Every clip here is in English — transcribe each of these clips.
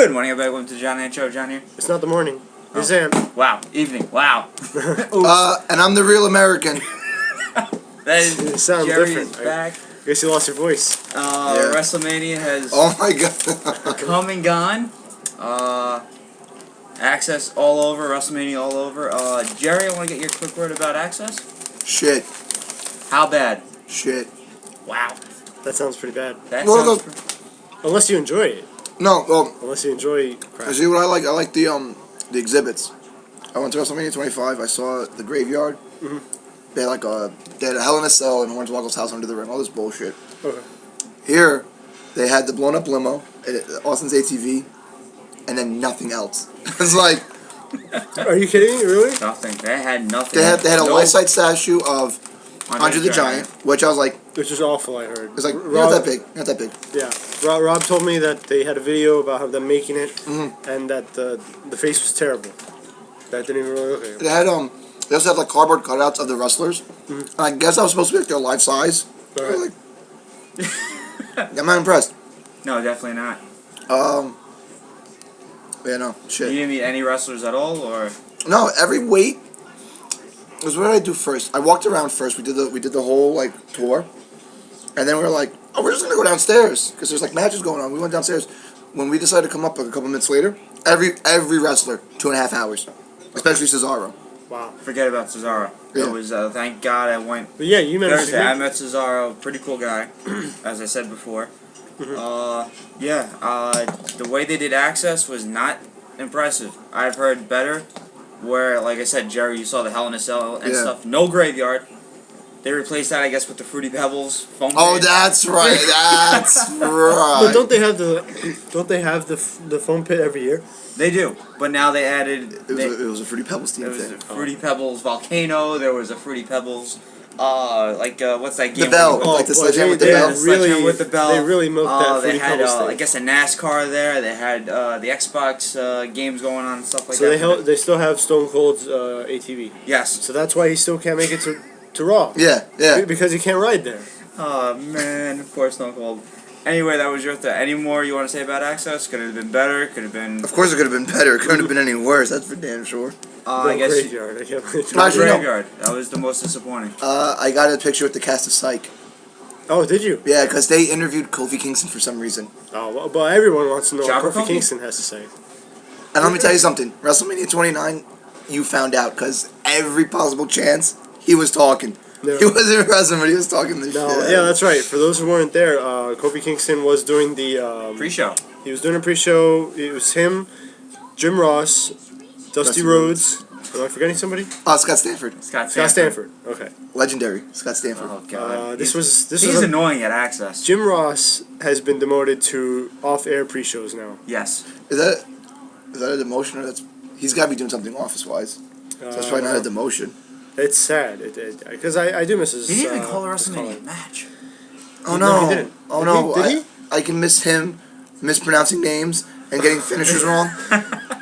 Good morning, everybody. Welcome to the John and Show. John here. It's not the morning. It's Sam. Wow. Evening. Wow. And I'm the real American. That is It sounds Jerry's different. back. I guess you lost your voice. Yeah. Wrestlemania has Oh my god. come and gone. Access all over. WrestleMania all over. Jerry, I want to get your quick word about Access. Shit. How bad? Shit. Wow. That sounds pretty bad. That Well, sounds Unless you enjoy it. No, well, Unless you enjoy crap. see what I like? I like the exhibits. I went to WrestleMania 25. I saw the graveyard. Mhm. They had they had a Hell in a Cell and Hornswoggle's house under the ring. All this bullshit. Okay. Here, they had the blown up limo, Austin's ATV, and then nothing else. It's like Are you kidding me? Really? nothing. They had nothing. they had a No- life-size statue of Andre the Giant, which I was like, Which is awful, I heard. it's like not that big, not that big. Yeah. Rob told me that they had a video about how them making it, Mhm. and that the face was terrible. That didn't even really look like it. They had they also have like cardboard cutouts of the wrestlers. Mhm. And I guess I was supposed to be like their life size. Alright. Like, I'm not impressed. No, definitely not. Yeah, no, You shit. didn't meet any wrestlers at all, or No, every weight. Was what did I do first? I walked around first. We did the whole like tour, and then we were like, oh, we're just gonna go downstairs because there's like matches going on. We went downstairs. When we decided to come up like a couple minutes later, every wrestler 2.5 hours, especially Cesaro. Wow. forget about Cesaro. Yeah. It was thank God I went But yeah, you managed Thursday. I to met Cesaro, pretty cool guy, as I said before. The way they did Access was not impressive. I've heard better, where, like I said, Jerry, you saw the Hell in a Cell and Yeah. stuff. No graveyard. They replaced that, I guess, with the Fruity Pebbles foam Oh, pit. that's right. That's right. But don't they have the foam pit every year? They do, but now they added. It was a Fruity Pebbles team There was thing. a Fruity Pebbles volcano. There was a Fruity Pebbles. What's that game? The bell, where you- like the boy, sledgehammer with the they bell. Sledgehammer with the bell. They really milked that They Fruity had, Pebbles I thing. guess, a NASCAR there. They had the Xbox games going on and stuff like So that. they still have Stone Cold's ATV. Yes. So that's why he still can't make it to Raw. Yeah, yeah. Because he can't ride there. Oh man, of course, Stone Cold. Anyway, that was your thing. Any more you want to say about Access? Could it have been better? Could have been. Of course, it could have been better. It couldn't have been any worse. That's for damn sure. I No guess. graveyard. I can't believe No Actually, no. graveyard. That was the most disappointing. I got a picture with the cast of Psych. Oh, did you? Yeah, because they interviewed Kofi Kingston for some reason. Oh, well, but everyone wants to know Jobber what Kofi Kofi? Kingston has to say. And let me tell you something. WrestleMania 29, you found out because every possible chance he was talking. No. He wasn't wrestling, but he was talking the No, shit. yeah, that's right. For those who weren't there, Kofi Kingston was doing the Pre-show. He was doing a pre-show. It was him, Jim Ross, Dusty Dusty Rhodes. Am I forgetting somebody? Scott Stanford. Scott Scott Stanford. Okay. Legendary. Scott Stanford. Oh god. This was He's annoying at Access. Jim Ross has been demoted to off-air pre-shows now. Yes. Is that a demotion or that's... He's got to be doing something office-wise. So that's probably not a demotion. It's sad. Because I do miss his. He didn't even call a his WrestleMania calling. match. Oh, No, no. he didn't. Oh, no. Did he? I can miss him mispronouncing names and getting finishers wrong.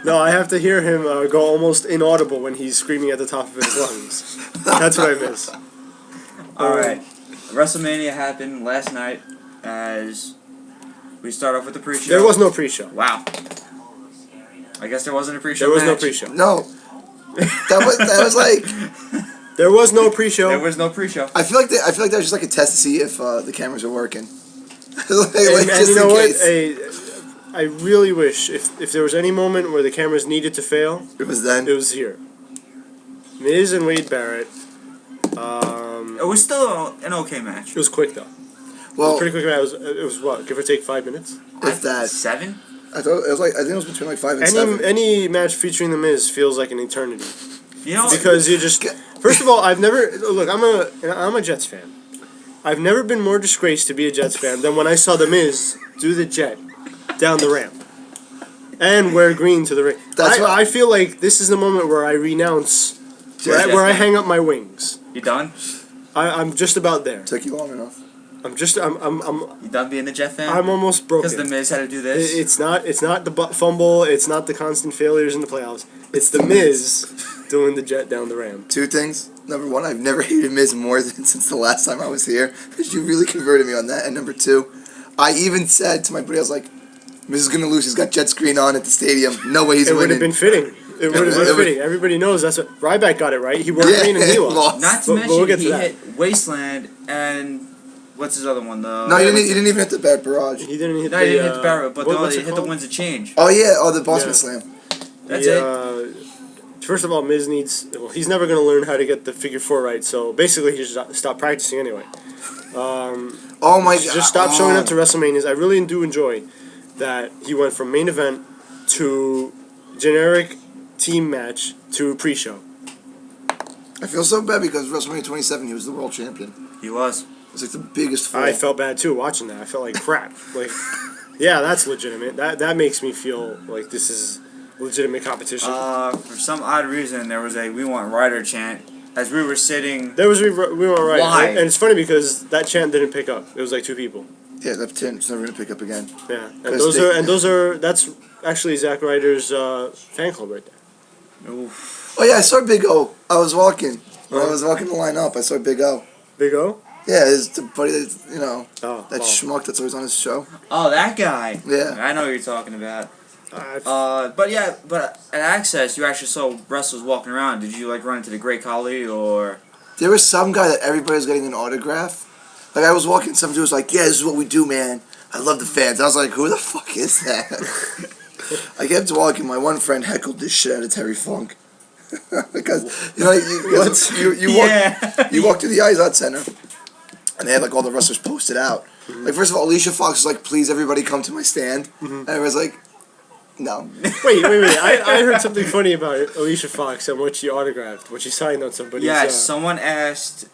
No, I have to hear him go almost inaudible when he's screaming at the top of his lungs. That's what I miss. Alright. WrestleMania happened last night as we start off with the pre-show. There was no pre-show. Wow. I guess there wasn't a pre-show There was no match. pre-show. No. That was like... There was no pre-show. There was no pre-show. I feel like that was just like a test to see if the cameras are working. And just you know in what? case. I really wish if there was any moment where the cameras needed to fail, It was then. it was here. Miz and Wade Barrett. It was still an okay match. It was quick though. Well, Pretty quick match. It was what, give or take 5 minutes. if that. 7? I thought it was like I think it was between like 5 and 7. Any match featuring the Miz feels like an eternity You know, because you just. First of all, I've never look. I'm a Jets fan. I've never been more disgraced to be a Jets fan than when I saw the Miz do the jet down the ramp and wear green to the ring. I feel like this is the moment where I renounce, where I hang up my wings. you done? I'm just about there. Took you long enough. I'm You done being a Jet fan? I'm almost broken. Because the Miz had to do this? It's not the butt fumble. It's not the constant failures in the playoffs. It's the Miz doing the jet down the ramp. 2 things. Number 1, I've never hated Miz more than since the last time I was here. You really converted me on that. And number 2, I even said to my buddy, I was like, Miz is gonna lose. He's got jet screen on at the stadium. No way he's It would winning. have been fitting. It would have been fitting. Everybody knows that's what Ryback got it right. He won green and he lost. Not to But mention we'll get to he that. hit Wasteland and what's his other one though? No, he didn't even hit the bad barrage. He didn't hit No, the. he didn't hit the barrel, but what's he it hit the called? Winds of Change. Oh yeah, the Bossman Yeah. Slam. That's it. First of all, Miz needs. Well, he's never going to learn how to get the figure 4 right. So basically, he should stop practicing anyway. Oh my god! Just stop showing up to WrestleManias. I really do enjoy that he went from main event to generic team match to pre-show. I feel so bad because WrestleMania 27, he was the world champion. He was. It was like the biggest fall. I felt bad too watching that. I felt like crap. Like, yeah, that's legitimate. That makes me feel like this is legitimate competition. For some odd reason, there was a "We Want Ryder" chant as we were sitting. There was we were right, Why? and it's funny because that chant didn't pick up. It was like 2 people. Yeah, that 10's never gonna pick up again. Yeah, and 'Cause those are that's actually Zack Ryder's fan club right there. Oof. Oh yeah, I saw Big O. I was walking. When I was walking the line up, I saw Big O. Big O. Yeah, it's the buddy that Oh, that wow. schmuck that's always on his show. Oh, that guy. Yeah. I know what you're talking about. I've- But at Access, you actually saw wrestlers walking around. Did you like run into the Great Khali or? There was some guy that everybody was getting an autograph. Like I was walking, some dude was like, "Yeah, this is what we do, man. I love the fans." I was like, "Who the fuck is that?" I kept walking. My one friend heckled this shit out of Terry Funk because you walk to the Izod Center, and they had like all the wrestlers posted out. Like first of all, Alicia Fox was like, "Please, everybody, come to my stand," and I was like, "No." Wait! I heard something funny about Alicia Fox and what she autographed, what she signed on somebody's. Yes, someone asked.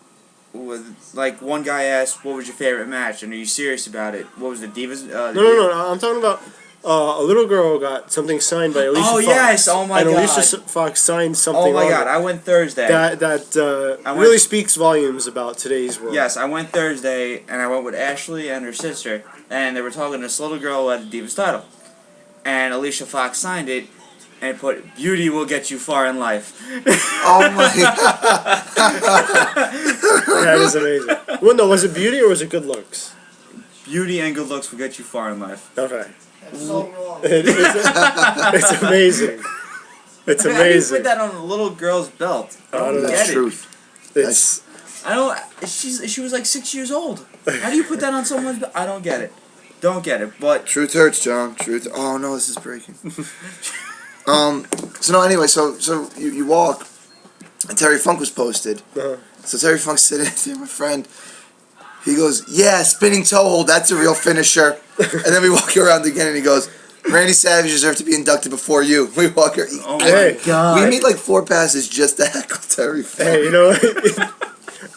Like one guy asked, "What was your favorite match?" And are you serious about it? What was the Divas? No. I'm talking about a little girl got something signed by Alicia Fox. Yes! Oh my and god! Alicia Fox signed something. Oh my on god! it I went Thursday. that really speaks volumes about today's world. Yes, I went Thursday, and I went with Ashley and her sister, and they were talking to this little girl who had the Divas title, and Alicia Fox signed it, and put, "Beauty will get you far in life." Oh my god! That is amazing. Well, no, was it beauty or was it good looks? Beauty and good looks will get you far in life. Okay. That's so wrong. It's amazing. It's How do you amazing. put that on a little girl's belt? I don't That's get it. truth. It's I don't. She was like 6 years old. How do you put that on someone's belt? I don't get it. Don't get it. But Truth hurts, John. Truth. Oh no, this is breaking. So no. Anyway, so you walk, and Terry Funk was posted. So Terry Funk's sitting there, my friend. He goes, "Yeah, spinning toe hold. That's a real finisher." And then we walk around again, and he goes, "Randy Savage deserved to be inducted before you." We walk. oh my Hey, god. We made like 4 passes just to heckle Terry Funk. hey, you know what?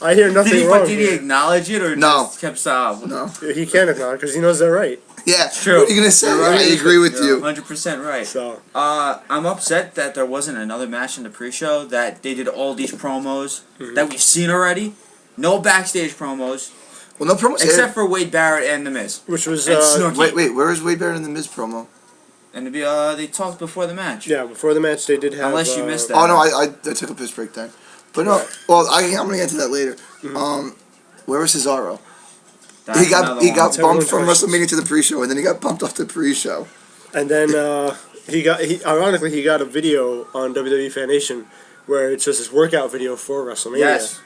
I hear nothing wrong. Did he acknowledge it or No. just kept silent? No. He can't acknowledge because he knows they're right. Yeah. True. What are you gonna say? You're right. I agree with you. 100% right. So I'm upset that there wasn't another match in the pre-show, that they did all these promos that we've seen already. No backstage promos, Well, no promo. except for Wade Barrett and The Miz. which was And Snooki. Wait. Where is Wade Barrett in the Miz promo? And they talked before the match. yeah. Before the match, they did have. Unless you missed that. Oh no, I took a piss break then. But no. Well, I'm gonna get to that later. Where was Cesaro? That's he got another one. bumped Terrible from questions. WrestleMania to the pre-show, and then he got bumped off the pre-show. And then ironically he got a video on WWE Fan Nation where it's just his workout video for WrestleMania. Yes.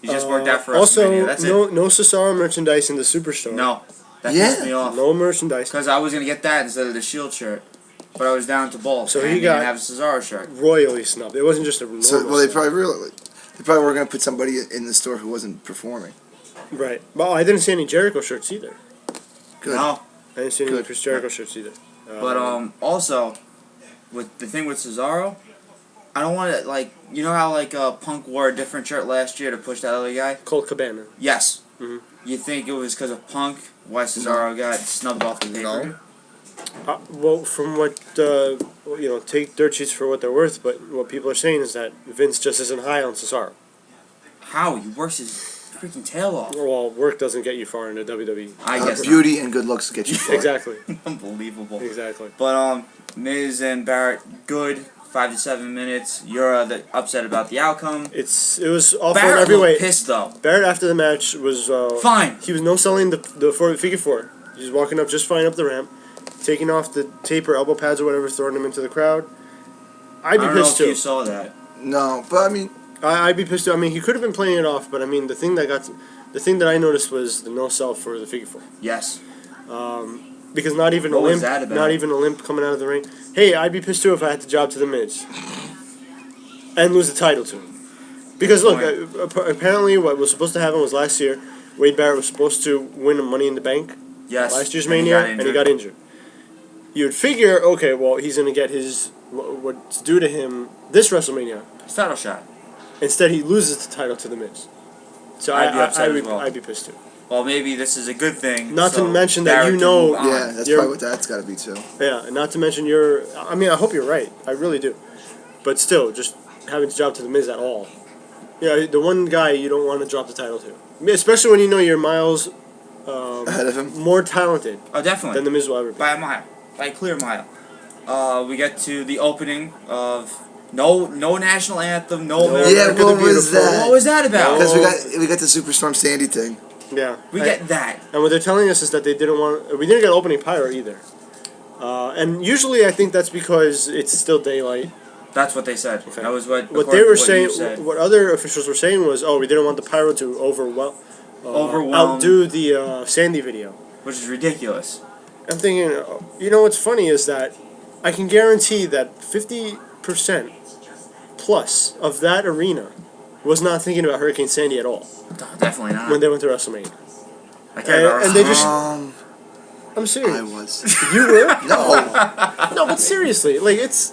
He just worked out for WrestleMania. Also, That's no Cesaro merchandise in the Superstore. it. No. That Yeah. pissed me off. No merchandise. Because I was going to get that instead of the Shield shirt. But I was down to both. So and he they got- didn't have a Cesaro shirt. Royally snubbed. It wasn't just a normal. So, well, they snub. probably were gonna put somebody in the store who wasn't performing. Right. Well, I didn't see any Jericho shirts either. Good. No. I didn't see any Good. Chris Jericho shirts either. But also, with the thing with Cesaro, I don't want to, like, you know how, like, Punk wore a different shirt last year to push that other guy? Colt Cabana. Yes. Mhm. You think it was because of Punk why Cesaro got snubbed off the pay-per-view? Well, from what take dirt sheets for what they're worth, but what people are saying is that Vince just isn't high on Cesaro. How? He works his freaking tail off. Well, work doesn't get you far into WWE. I guess Beauty and good looks get you far. Exactly. not. Unbelievable. Exactly. But, Miz and Barrett, good. 5 to 7 minutes. You're upset about the outcome. It was awful in Barrett every way. looked pissed, though. Barrett after the match was Fine. He was no selling the figure 4. He was walking up just fine up the ramp. taking off the tape or elbow pads or whatever, throwing them into the crowd. I'd be I don't know pissed if too. you saw that. No, but I mean, I'd be pissed too. I mean, he could have been playing it off, but I mean, the thing that I noticed was the no sell for the figure four. Yes. Because not even What a was limp, that about? not even a limp coming out of the ring. Hey, I'd be pissed too if I had to job to the Miz and lose the title to him. Because look, apparently what was supposed to happen was last year, Wade Barrett was supposed to win a Money in the Bank Yes. last year's and he Mania, got and he got injured. You would figure, okay, well, he's going to get his what's due to him this WrestleMania. His title shot. Instead, he loses the title to the Miz. So I'd be upset as well. I'd be pissed too. Well, maybe this is a good thing. Not to so mention that Barrett you can know- move on. yeah, that's You're- probably what that's got to be too. Yeah, and not to mention I mean, I hope you're right. I really do. But still, just having to job to the Miz at all. Yeah, the one guy you don't want to drop the title to. Especially when you know you're miles Ahead of him. more talented Oh, definitely. than the Miz will ever be. By a mile. By a clear mile. We get to the opening of no national anthem, no America Yeah, the what was Beautiful. that? What was that about? Because we got the Superstorm Sandy thing. Yeah. We get that. And what they're telling us is that they didn't want... We didn't get opening pyro either. And usually I think that's because it's still daylight. That's what they said. Okay. That was what What they were you saying... said. What other officials were saying was, we didn't want the pyro to Overwhelm. outdo the Sandy video. Which is ridiculous. I'm thinking, you know what's funny is that I can guarantee that 50% plus of that arena was not thinking about Hurricane Sandy at all Definitely not. when they went to WrestleMania. I care about and they just- Um, I'm serious. I was. You were? No. No, but seriously, like it's.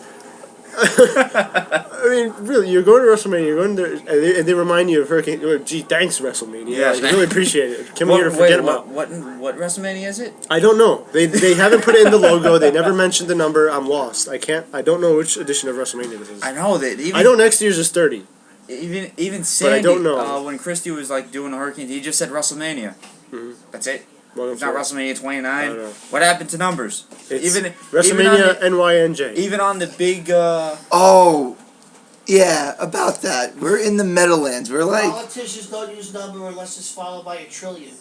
I mean, really, you're going to WrestleMania. You're going to, and they remind you of Hurricane. Gee, thanks WrestleMania. Yeah. Like, really appreciate it. Come here to Wait, forget about. what WrestleMania is it? I don't know. They haven't put it in the logo. They never mentioned the number. I'm lost. I can't. I don't know which edition of WrestleMania this is. I know that. Even, I know next year's is 30. Even Sandy. I don't know. When Christie was like doing the Hurricane, he just said WrestleMania. Mhm. That's it. Well, It's not WrestleMania I 29. don't know. What happened to numbers? It's Even WrestleMania even on NYNJ. even on the big. Oh, yeah, about that. We're in the Meadowlands. We're like, Politicians don't use number unless it's followed by a trillion.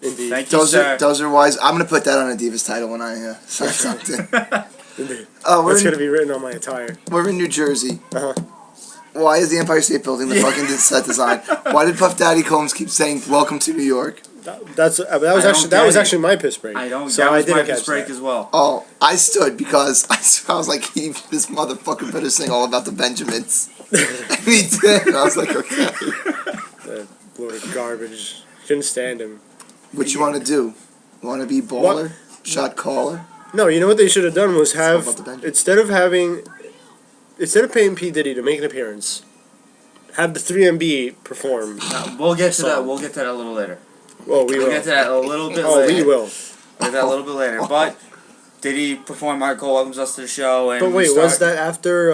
Indeed. Thank you, sir. those are wise. I'm gonna put that on a Divas title when I sign something. Indeed. Oh, That's gonna be written on my attire. we're in New Jersey. Uh-huh. Why is the Empire State Building the fucking set design? Why did Puff Daddy Combs keep saying "Welcome to New York"? That was I don't actually get it. my piss break. I don't. So that I was my didn't piss catch break that. as well. Oh, I stood because I was like, this motherfucker better sing all about the Benjamins. And he did. And I was like, okay. That load of garbage. Couldn't stand him. What you want to do? Want to be baller? Shot caller? No, you know what they should have done was all have about the Benjamins. instead of paying P Diddy to make an appearance, have the 3MB perform. We'll get to Song. that. We'll get to that a little later. Well, we We'll will. get to that a little bit Oh, later. we will. We'll get to that a little bit later. But did he perform Michael welcomes us to the show? And But we wait, was start- that after?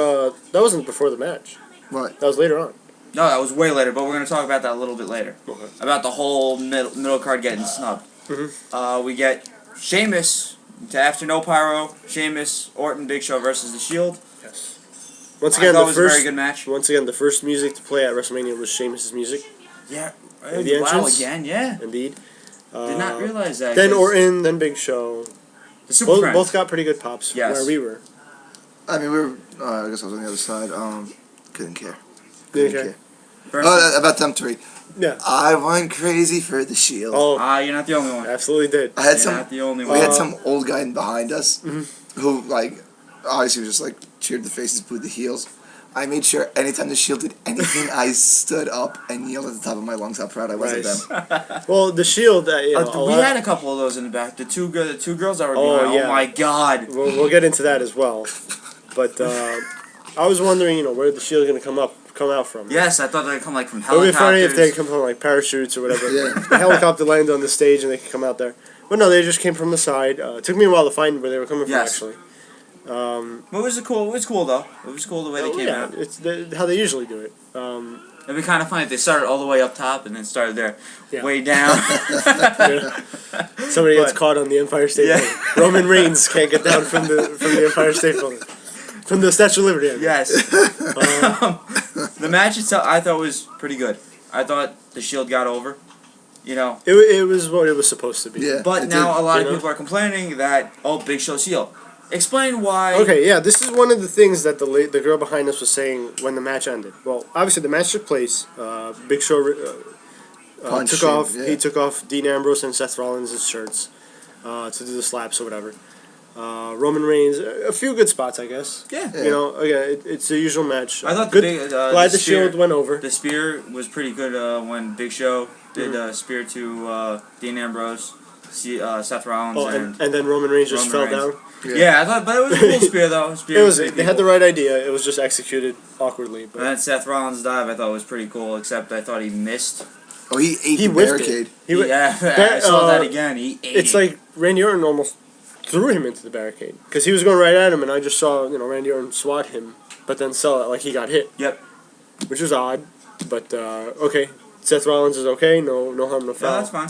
That wasn't before the match. What? That was later on. No, that was way later. But we're gonna talk about that a little bit later. Okay. About the whole middle card getting snubbed. Mhm. We get Sheamus to after no pyro. Sheamus, Orton, Big Show versus the Shield. Yes. Once I again, thought the it was a very first. good match. Once again, the first music to play at WrestleMania was Sheamus' music. Yeah. The Wow, entrance? again, yeah. Indeed. Did not realize that. Then 'cause Orton, then Big Show. the Super Friends. Both got pretty good pops from Yes. where we were. I mean, we were. I guess I was on the other side. Couldn't care. Didn't Couldn't care. care. Versus- About them three. Yeah. I went crazy for the Shield. Oh, you're not the only one. absolutely did. I had You're some. not the only We one. had some old guy behind us Mhm. who, like, obviously was just like cheered the faces, booed the heels. I made sure anytime the Shield did anything, I stood up and yelled at the top of my lungs how proud I was Nice. of them. Well, the Shield. You know, We had a couple of those in the back. The two girls that were Oh, behind. yeah. Oh my god. We'll get into that as well. But I was wondering, where the Shield going to come out from. Yes, I thought they'd come like from It would be helicopters. funny if they come from like parachutes or whatever. Yeah. The helicopter landed on the stage and they could come out there. But no, they just came from the side. It took me a while to find where they were coming Yes. from, actually. It was cool. It was cool though. It was cool the way they came out. It's how they usually do it. It'd be kind of funny if they started all the way up top and then started there Yeah. way down. Somebody gets But- caught on the Empire State Yeah. Building. Roman Reigns can't get down from the Empire State Building. From the Statue of Liberty. I mean. Yes. The match itself, I thought was pretty good. I thought the Shield got over. You know. It was what it was supposed to be. Yeah. But it now did, a lot you of know? people are complaining that Big Show's heel. Explain why. Okay, yeah, this is one of the things that the girl behind us was saying when the match ended. Well, obviously the match took place. Big Show Punched took him, off. yeah. He took off Dean Ambrose and Seth Rollins' shirts to do the slaps or whatever. Roman Reigns, a few good spots, I guess. Yeah. Yeah. You know, again, it's the usual match. I thought good. the big, Glad the spear, Shield went over. The spear was pretty good when Big Show did spear to Dean Ambrose, Seth Rollins, Oh, and then Roman Reigns just Roman fell Reigns. down. Yeah, I thought, but it was a cool spear though. Spear It was. pretty They had the cool. right idea. It was just executed awkwardly. And But then Seth Rollins' dive I thought was pretty cool, except I thought he missed. Oh, he ate he the whiffed barricade. it. He whi- Yeah, That, I saw that again. He ate It's it. like Randy Orton almost threw him into the barricade because he was going right at him, and I just saw Randy Orton swat him, but then sell it like he got hit. Yep. Which was odd, but okay. Seth Rollins is okay. No harm, no Yeah, foul. that's fine.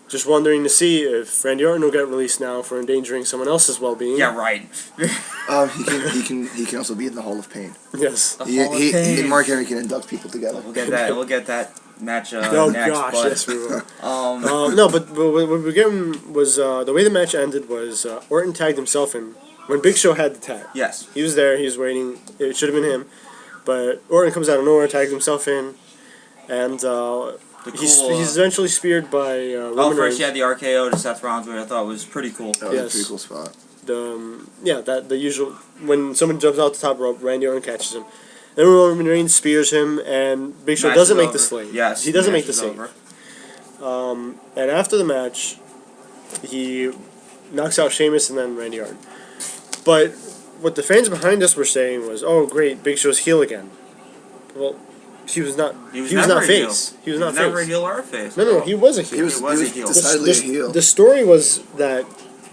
Just wondering to see if Randy Orton will get released now for endangering someone else's well-being. Yeah, right. He can also be in the Hall of Pain. Yes. The He Hall of Fame. and Mark Henry can induct people together. We'll get that. We'll get that match Oh next. gosh, but, yes we will. Um, But what we're getting was the way the match ended was Orton tagged himself in when Big Show had the tag. yes. He was there. He was waiting. It should have been him, but Orton comes out of nowhere, tags himself in, and he's eventually speared by Roman First Reigns. he had the RKO to Seth Rollins, which I thought was pretty cool. That was Yes. a pretty cool spot. The usual when someone jumps out the top rope, Randy Orton catches him. Then Roman Reigns spears him, and Big Show Match doesn't is make the over. save. Yes, he doesn't match make the is save. over. And after the match, he knocks out Sheamus and then Randy Orton. But what the fans behind us were saying was, "Oh, great, Big Show's heel again." Well, he was not. He was not never a heel. face. He was not never a face. heel or a face. No, he was a heel. He was was a heel. decidedly a heel. The story was that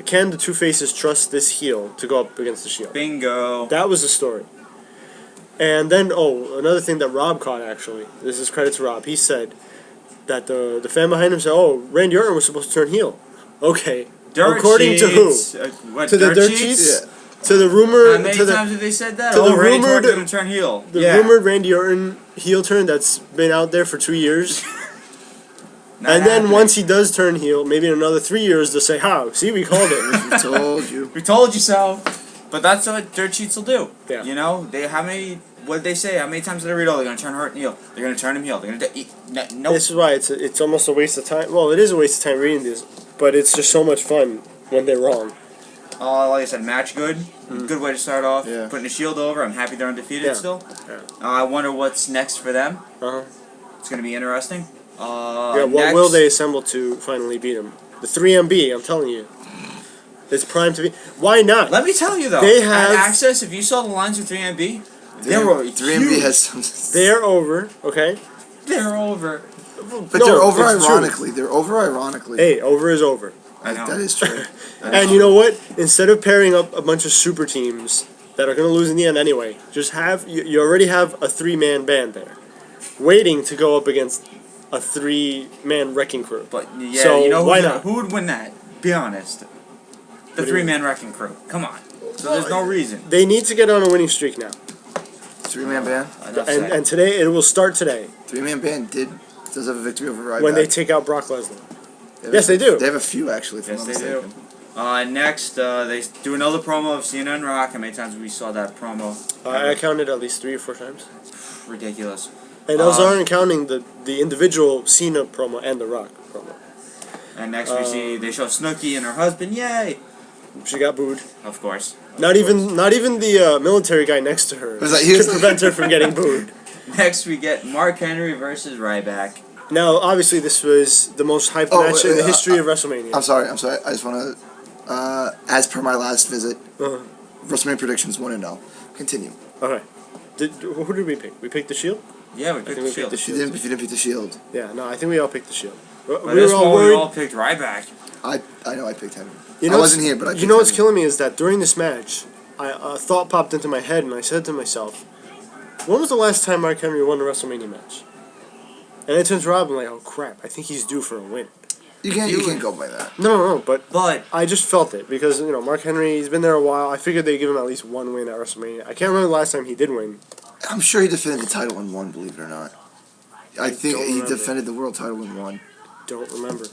can the two faces trust this heel to go up against the Shield? Bingo. That was the story. And then, another thing that Rob caught, actually. This is credit to Rob. He said that the fan behind him said, "Oh, Randy Orton was supposed to turn heel." Okay. Dirt According to who? sheets. What, To the dirt sheets? sheets? Yeah. To the rumor. How many to the, times have they said that? to the Randy rumored- Orton's gonna turn heel. the Yeah. rumored Randy Orton heel turn that's been out there for 2 years. Not And then happening. once he does turn heel, maybe in another 3 years, they'll say, "How? See, we called it." We told you. We told you so. But that's what dirt sheets will do. Yeah. You know, what did they say? How many times did I read? Oh, they're gonna turn Orton heel. They're gonna turn him heel. They're gonna nope. This is why it's almost a waste of time. Well, it is a waste of time reading this, but it's just so much fun when they're wrong. Like I said, match good. Good way to start off. Yeah. Putting the Shield over. I'm happy they're undefeated Yeah. still. Yeah. I wonder what's next for them. Uh-huh. It's gonna be interesting. Yeah, what next, will they assemble to finally beat him? The 3MB, I'm telling you. It's prime to be. Why not? Let me tell you though. They have- at Access. If you saw the lines with 3MB, they were 3MB huge. has some. They're over, okay? They're over. But No, they're over it's true. ironically. They're over ironically. Hey, over is over. I know. That is true. And you know what? Instead of pairing up a bunch of super teams that are going to lose in the end anyway, just have you already have a 3-man band there, waiting to go up against a 3-man wrecking crew. But yeah, So, you know why not? who would win that? Be honest. The do you 3-man wrecking crew. Come on. So there's no reason. They need to get on a winning streak now, 3-man band. Enough said. and today it will start today 3-man band does have a victory over Ryback. when they take out Brock Lesnar. Yes, they do. They have a few actually. If I'm Yes, not they do. mistaken. Next, they do another promo of Cena and Rock. How many times we saw that promo? I counted at least 3 or 4 times. Ridiculous. And those aren't counting the individual Cena promo and the Rock promo. And next we see they show Snooki and her husband. Yay! She got booed. Of course. Not even the military guy next to her Was that- he was- could prevent her from getting booed. Next we get Mark Henry versus Ryback. Now, obviously, this was the most hyped Oh, match in wait, the history of WrestleMania. I'm sorry. I just want to, as per my last visit, Uh-huh. WrestleMania predictions 1-0. Continue. Okay. Who did we pick? We picked the Shield? Yeah, we I picked think we the Shield. picked the If Shield. you didn't pick the Shield, Yeah, no, I think we all picked the Shield. But We this were all one we worried. all picked Ryback. I know I picked Henry. You I know wasn't here, but I you picked know what's Henry. killing me is that during this match, a thought popped into my head, and I said to myself, when was the last time Mark Henry won a WrestleMania match? And I turned to Rob and I'm like, oh crap, I think he's due for a win. You can't go by that. No, but But I just felt it because, Mark Henry, he's been there a while. I figured they'd give him at least one win at WrestleMania. I can't remember the last time he did win. I'm sure he defended the title in one. Believe it or not, I think don't he remember. defended the world title in one. don't remember.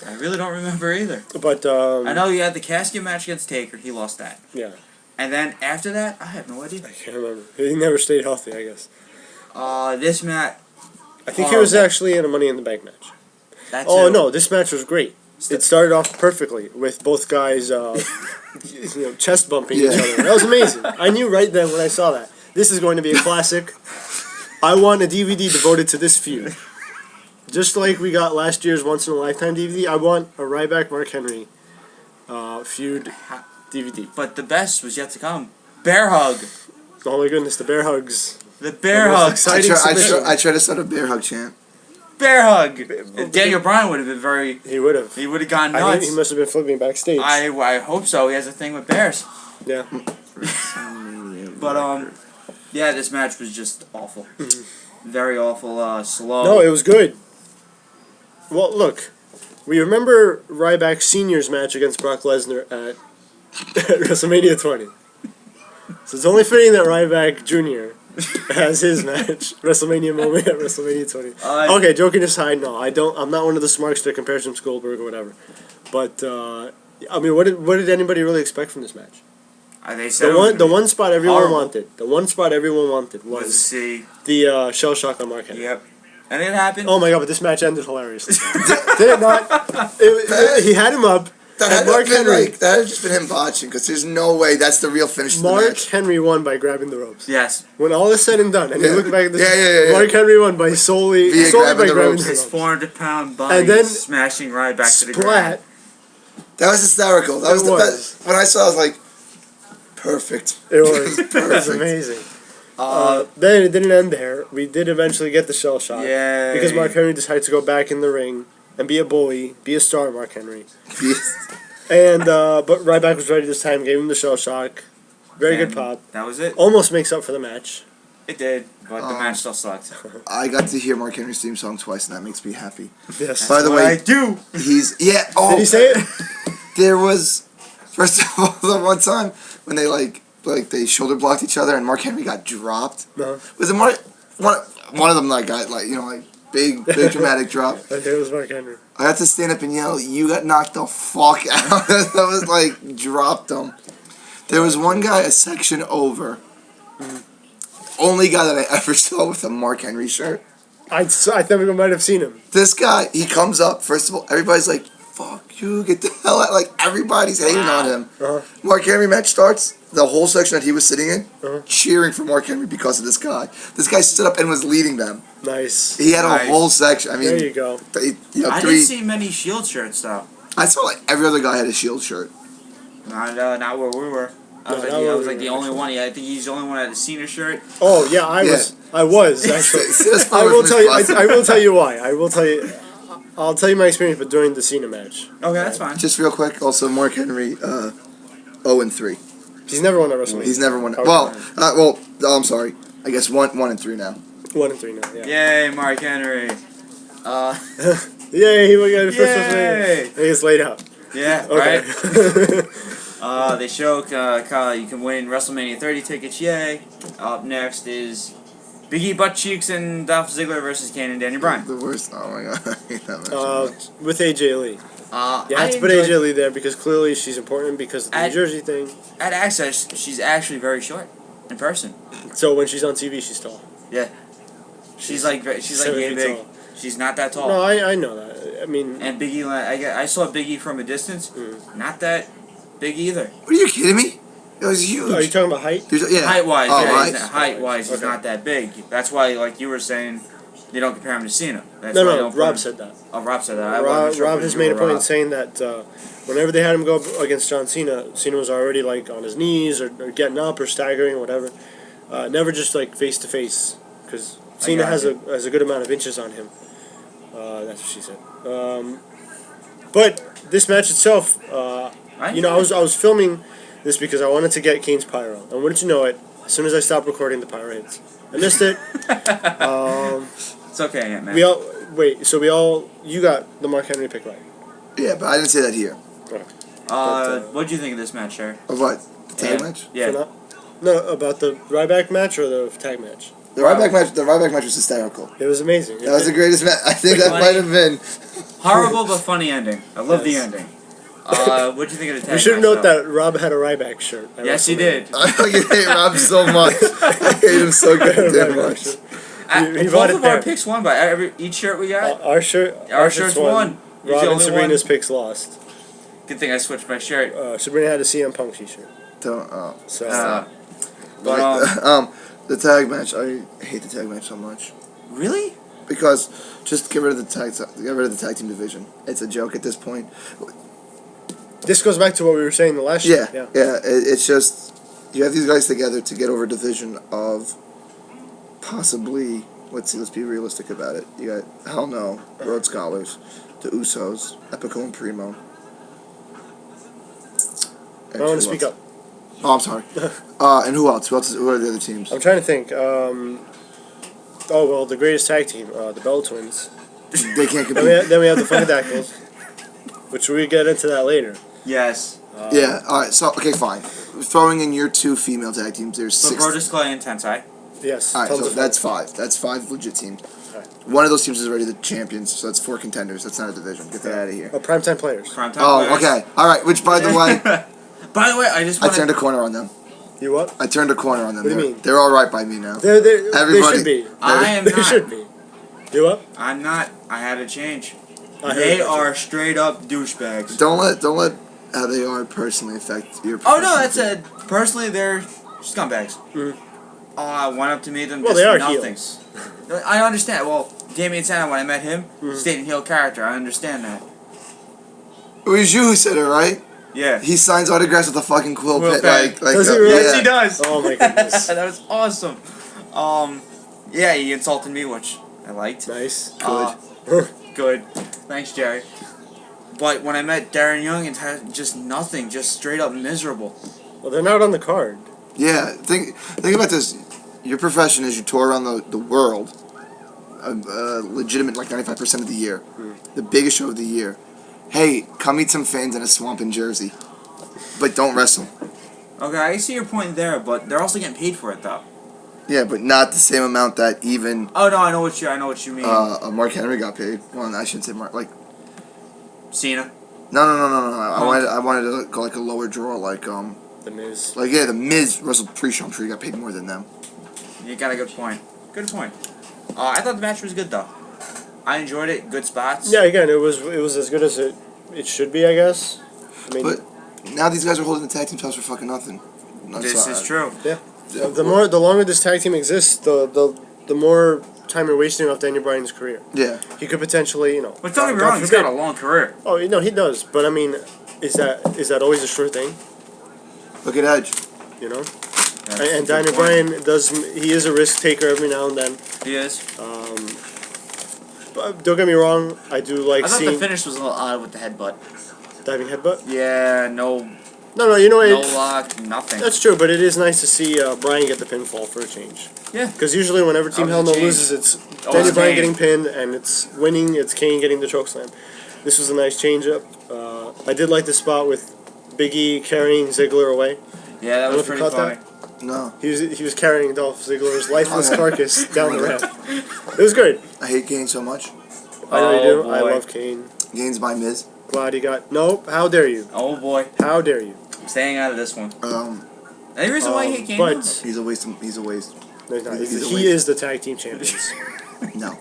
I really don't remember either. But I know you had the casket match against Taker. He lost that. Yeah. And then after that, I have no idea. I can't remember. He never stayed healthy, I guess. This match. I think he was actually in a Money in the Bank match. That's Oh no, this match was great. It started off perfectly with both guys, chest bumping each other. That was amazing. I knew right then when I saw that this is going to be a classic. I want a DVD devoted to this feud, just like we got last year's Once in a Lifetime DVD. I want a Ryback Mark Henry feud DVD. But the best was yet to come. Bear hug. Oh my goodness, the bear hugs. The bear most hug. exciting submission. I tried to start a bear hug chant. Bear hug. Daniel Bryan would have been very. He would have. He would have gone I nuts. think he must have been flipping backstage. I hope so. He has a thing with bears. Yeah. But yeah, this match was just awful. Very awful. Slow. No, it was good. Well, look, we remember Ryback Senior's match against Brock Lesnar at WrestleMania 20. So it's only fitting that Ryback Jr. has his match, WrestleMania moment at WrestleMania 20. Okay, joking aside, no, I'm not one of the smarks that compares him to Goldberg or whatever. But I mean, what did anybody really expect from this match? They said The one spot everyone horrible. wanted. The one spot everyone wanted Let's was see. the shell shock on Mark Henry. Yep. And it happened. Oh my god, but this match ended hilariously. Did it not? He had him up. That And Mark Henry. that had just been him botching, because there's no way that's the real finish of the Mark match. Henry won by grabbing the ropes. Yes. When all is said and done, and you Yeah. look back at this, Yeah. Mark Henry won by solely Via grabbing by the grabbing ropes. the His ropes. 400-pound body And then smashing right back to the Splat. ground. That was hysterical. That It was the was. best. When I saw it, I was like, perfect. It was. It was Perfect. amazing. Then it didn't end there. We did eventually get the shell shock. Yay. Because Mark Henry decided to go back in the ring and be a bully, be a star, Mark Henry. And but Ryback was ready this time, gave him the shell shock. Very And good pop. That was it. Almost makes up for the match. It did, but the match still sucked. I got to hear Mark Henry's theme song twice, and that makes me happy. Yes. By the What I way, do. he's Oh, Did he say it? there was, first of all, the one time when they like they shoulder blocked each other and Mark Henry got dropped. No. Was it one of them got big dramatic drop? I think it was Mark Henry. I had to stand up and yell, "You got knocked the fuck out!" That was dropped him. There was one guy a section over. Only guy that I ever saw with a Mark Henry shirt. I think we might have seen him. This guy, he comes up. First of all, everybody's like, "Fuck you, get the hell out!" Everybody's hating on him. Uh-huh. Mark Henry match starts. The whole section that he was sitting in, Uh-huh. cheering for Mark Henry because of this guy. This guy stood up and was leading them. Nice. He had a Nice. whole section. I mean, There you go. I didn't see many Shield shirts though. I saw every other guy had a Shield shirt. Not where we were. I was No, like, not I where was we like the were, only one. Yeah, I think he's the only one that had a Cena shirt. Oh yeah, I was actually. That's I will tell you. Busted. I will tell you why. I'll tell you my experience, but during the Cena match, Okay, that's fine. Just real quick, also Mark Henry, 0-3. he's never won a WrestleMania. He's never won. Okay. Well, I'm sorry. I guess 1-3 now. 1-3 now. Yeah. Yay, Mark Henry. Yay! He got his first WrestleMania. Yay. And he gets laid out. Yeah, Okay. right. They show Kyle, you can win WrestleMania 30 tickets. Yay. Up next is Big E Butt Cheeks and Dolph Ziggler versus Kane and Daniel Bryan. The worst. Oh my god. I hate that match so much. With AJ Lee. You have to put AJ Lee there because clearly she's important because of the New Jersey thing. At Access, she's actually very short in person. So when she's on TV, she's tall. Yeah. She's like 7 yay feet big. tall. She's not that tall. No, I know that. I mean, And Big E, I saw Big E from a distance. Not that big either. What are you kidding me? It was huge. are you talking about height? Yeah. Height-wise, Oh, yeah, height. height-wise, he's Okay. not that big. That's why, like you were saying, they don't compare him to Cena. That's No, why they no. don't put Rob him- said that. Oh, Rob said that. I wasn't Rob, sure Rob if has you made a were point Rob. saying that whenever they had him go up against John Cena, Cena was already like on his knees or getting up or staggering or whatever. Never just like face to face because Cena got has you. a good amount of inches on him. That's what she said. But this match itself, I was filming this because I wanted to get Kane's pyro, and wouldn't you know it? As soon as I stopped recording, the pyro hits. I missed it. It's okay, man. You got the Mark Henry pick right. Yeah, but I didn't say that here. What'd you think of this match, sir? Of what? The tag match? Yeah. No, about the Ryback match or the tag match? The Ryback match was hysterical. It was amazing. That was the greatest match. I think that might have been. Horrible but funny ending. I love the Yes. ending. What'd you think of the tag We should match, note though? that Rob had a Ryback shirt. at Yes, he WrestleMania. did. I fucking hate Rob so much. I hate him so goddamn Ryback much. shirt. Both bought it of our there. picks won by each shirt we got. Our shirts won. He's Rob the and only Sabrina's one. picks lost. Good thing I switched my shirt. Sabrina had a CM Punk t-shirt. Don't. So But The tag match. I hate the tag match so much really? because just get rid of the tag team division. It's a joke at this point. this goes back to what we were saying the last Yeah, year. It's just you have these guys together to get over a division of possibly. Let's be realistic about it. You got Hell No, Road Scholars, the Usos, Epico and Primo. I want to speak up. Oh, I'm sorry. And who else? Who are the other teams? I'm trying to think. The greatest tag team, the Bell Twins. They can't compete. Then we have the Funkadactyls, which we get into that later. Yes. Yeah. All right. So okay, fine. Throwing in your 2 female tag teams, there's But 6. Brodus Clay and Tensai. Yes. All right. tons So of that's 5. That's 5 legit teams. Alright. One of those teams is already the champions, so that's 4 contenders. That's not a division. Get that out of here. primetime players. Primetime Oh, players. okay. All right. Which, by the way, By the way, I just I want turned a corner on them. You what? I turned a corner on them. What do you They're- mean? They're all right by me now. They Everybody. should be. I am They not. should be. You what? I'm not. I had to change. I heard They that. are straight up douchebags. Don't let how they are personally affect your. Oh no, that's professional it. Personally, they're scumbags. Mhm. I went up to meet them. Well, just they are nothings. I understand. Well, Damian Santa, when I met him, Mhm. stayed in heel character. I understand that. team. It was you who said it, right? Yeah. He signs autographs with a fucking quill Quill pen. pen. Does he really? yeah. Yes, he does. Oh my goodness. That was awesome. Yeah, he insulted me, which I liked. Nice. Good. Thanks, Jerry. But when I met Darren Young, it had just nothing, just straight up miserable. Well, they're not on the card. Yeah, think about this. Your profession is you tour around the world, legitimate like 95% of the year, the biggest show of the year. Hey, come meet some fans in a swamp in Jersey, but don't wrestle. Okay, I see your point there, but they're also getting paid for it, though. Yeah, but not the same amount that even Oh no, I know what you mean. Mark Henry got paid. Well, I shouldn't say Mark. Like Cena. no. I wanted to go like a lower draw, like The Miz. like yeah, the Miz wrestled pre-show. I'm sure he got paid more than them. You got a good point. Good point. I thought the match was good though. I enjoyed it. Good spots. Yeah, again, it was as good as it should be, I guess. I mean, But now these guys are holding the tag team titles for fucking nothing. I'm This sorry. is true. the longer this tag team exists, the more time you're wasting off Daniel Bryan's career. Yeah. He could potentially, But don't get me God wrong, he's forbid- got a long career. Oh, no, he does. But I mean, is that always a sure thing? Look at Edge. You know. That's And a good Daniel point. Bryan he is a risk taker every now and then. He is. But don't get me wrong, I do like I thought seeing the finish was a little odd with the headbutt. diving headbutt. Yeah, no No, you know no it. lock, nothing. That's true, but it is nice to see Bryan get the pinfall for a change. Yeah. Because usually whenever Team That Hell was No a change. loses, it's Oh, Daniel it's Bryan Kane. getting pinned, and it's winning. It's Kane getting the chokeslam. This was a nice change-up. I did like the spot with Big E carrying Ziggler away. Yeah, that I don't was know if pretty you caught funny. No. He was carrying Dolph Ziggler's lifeless Okay. carcass down the ramp. It was good. I hate Kane so much. I know you do. Oh, I boy. love Kane. Gaines by Miz. Glad he got. Nope. How dare you? Oh boy, How dare you? I'm staying out of this one. Any reason why you hate Kane? But He's a waste. He's a waste. no, he's not. He's a He waste. is the tag team champions. No.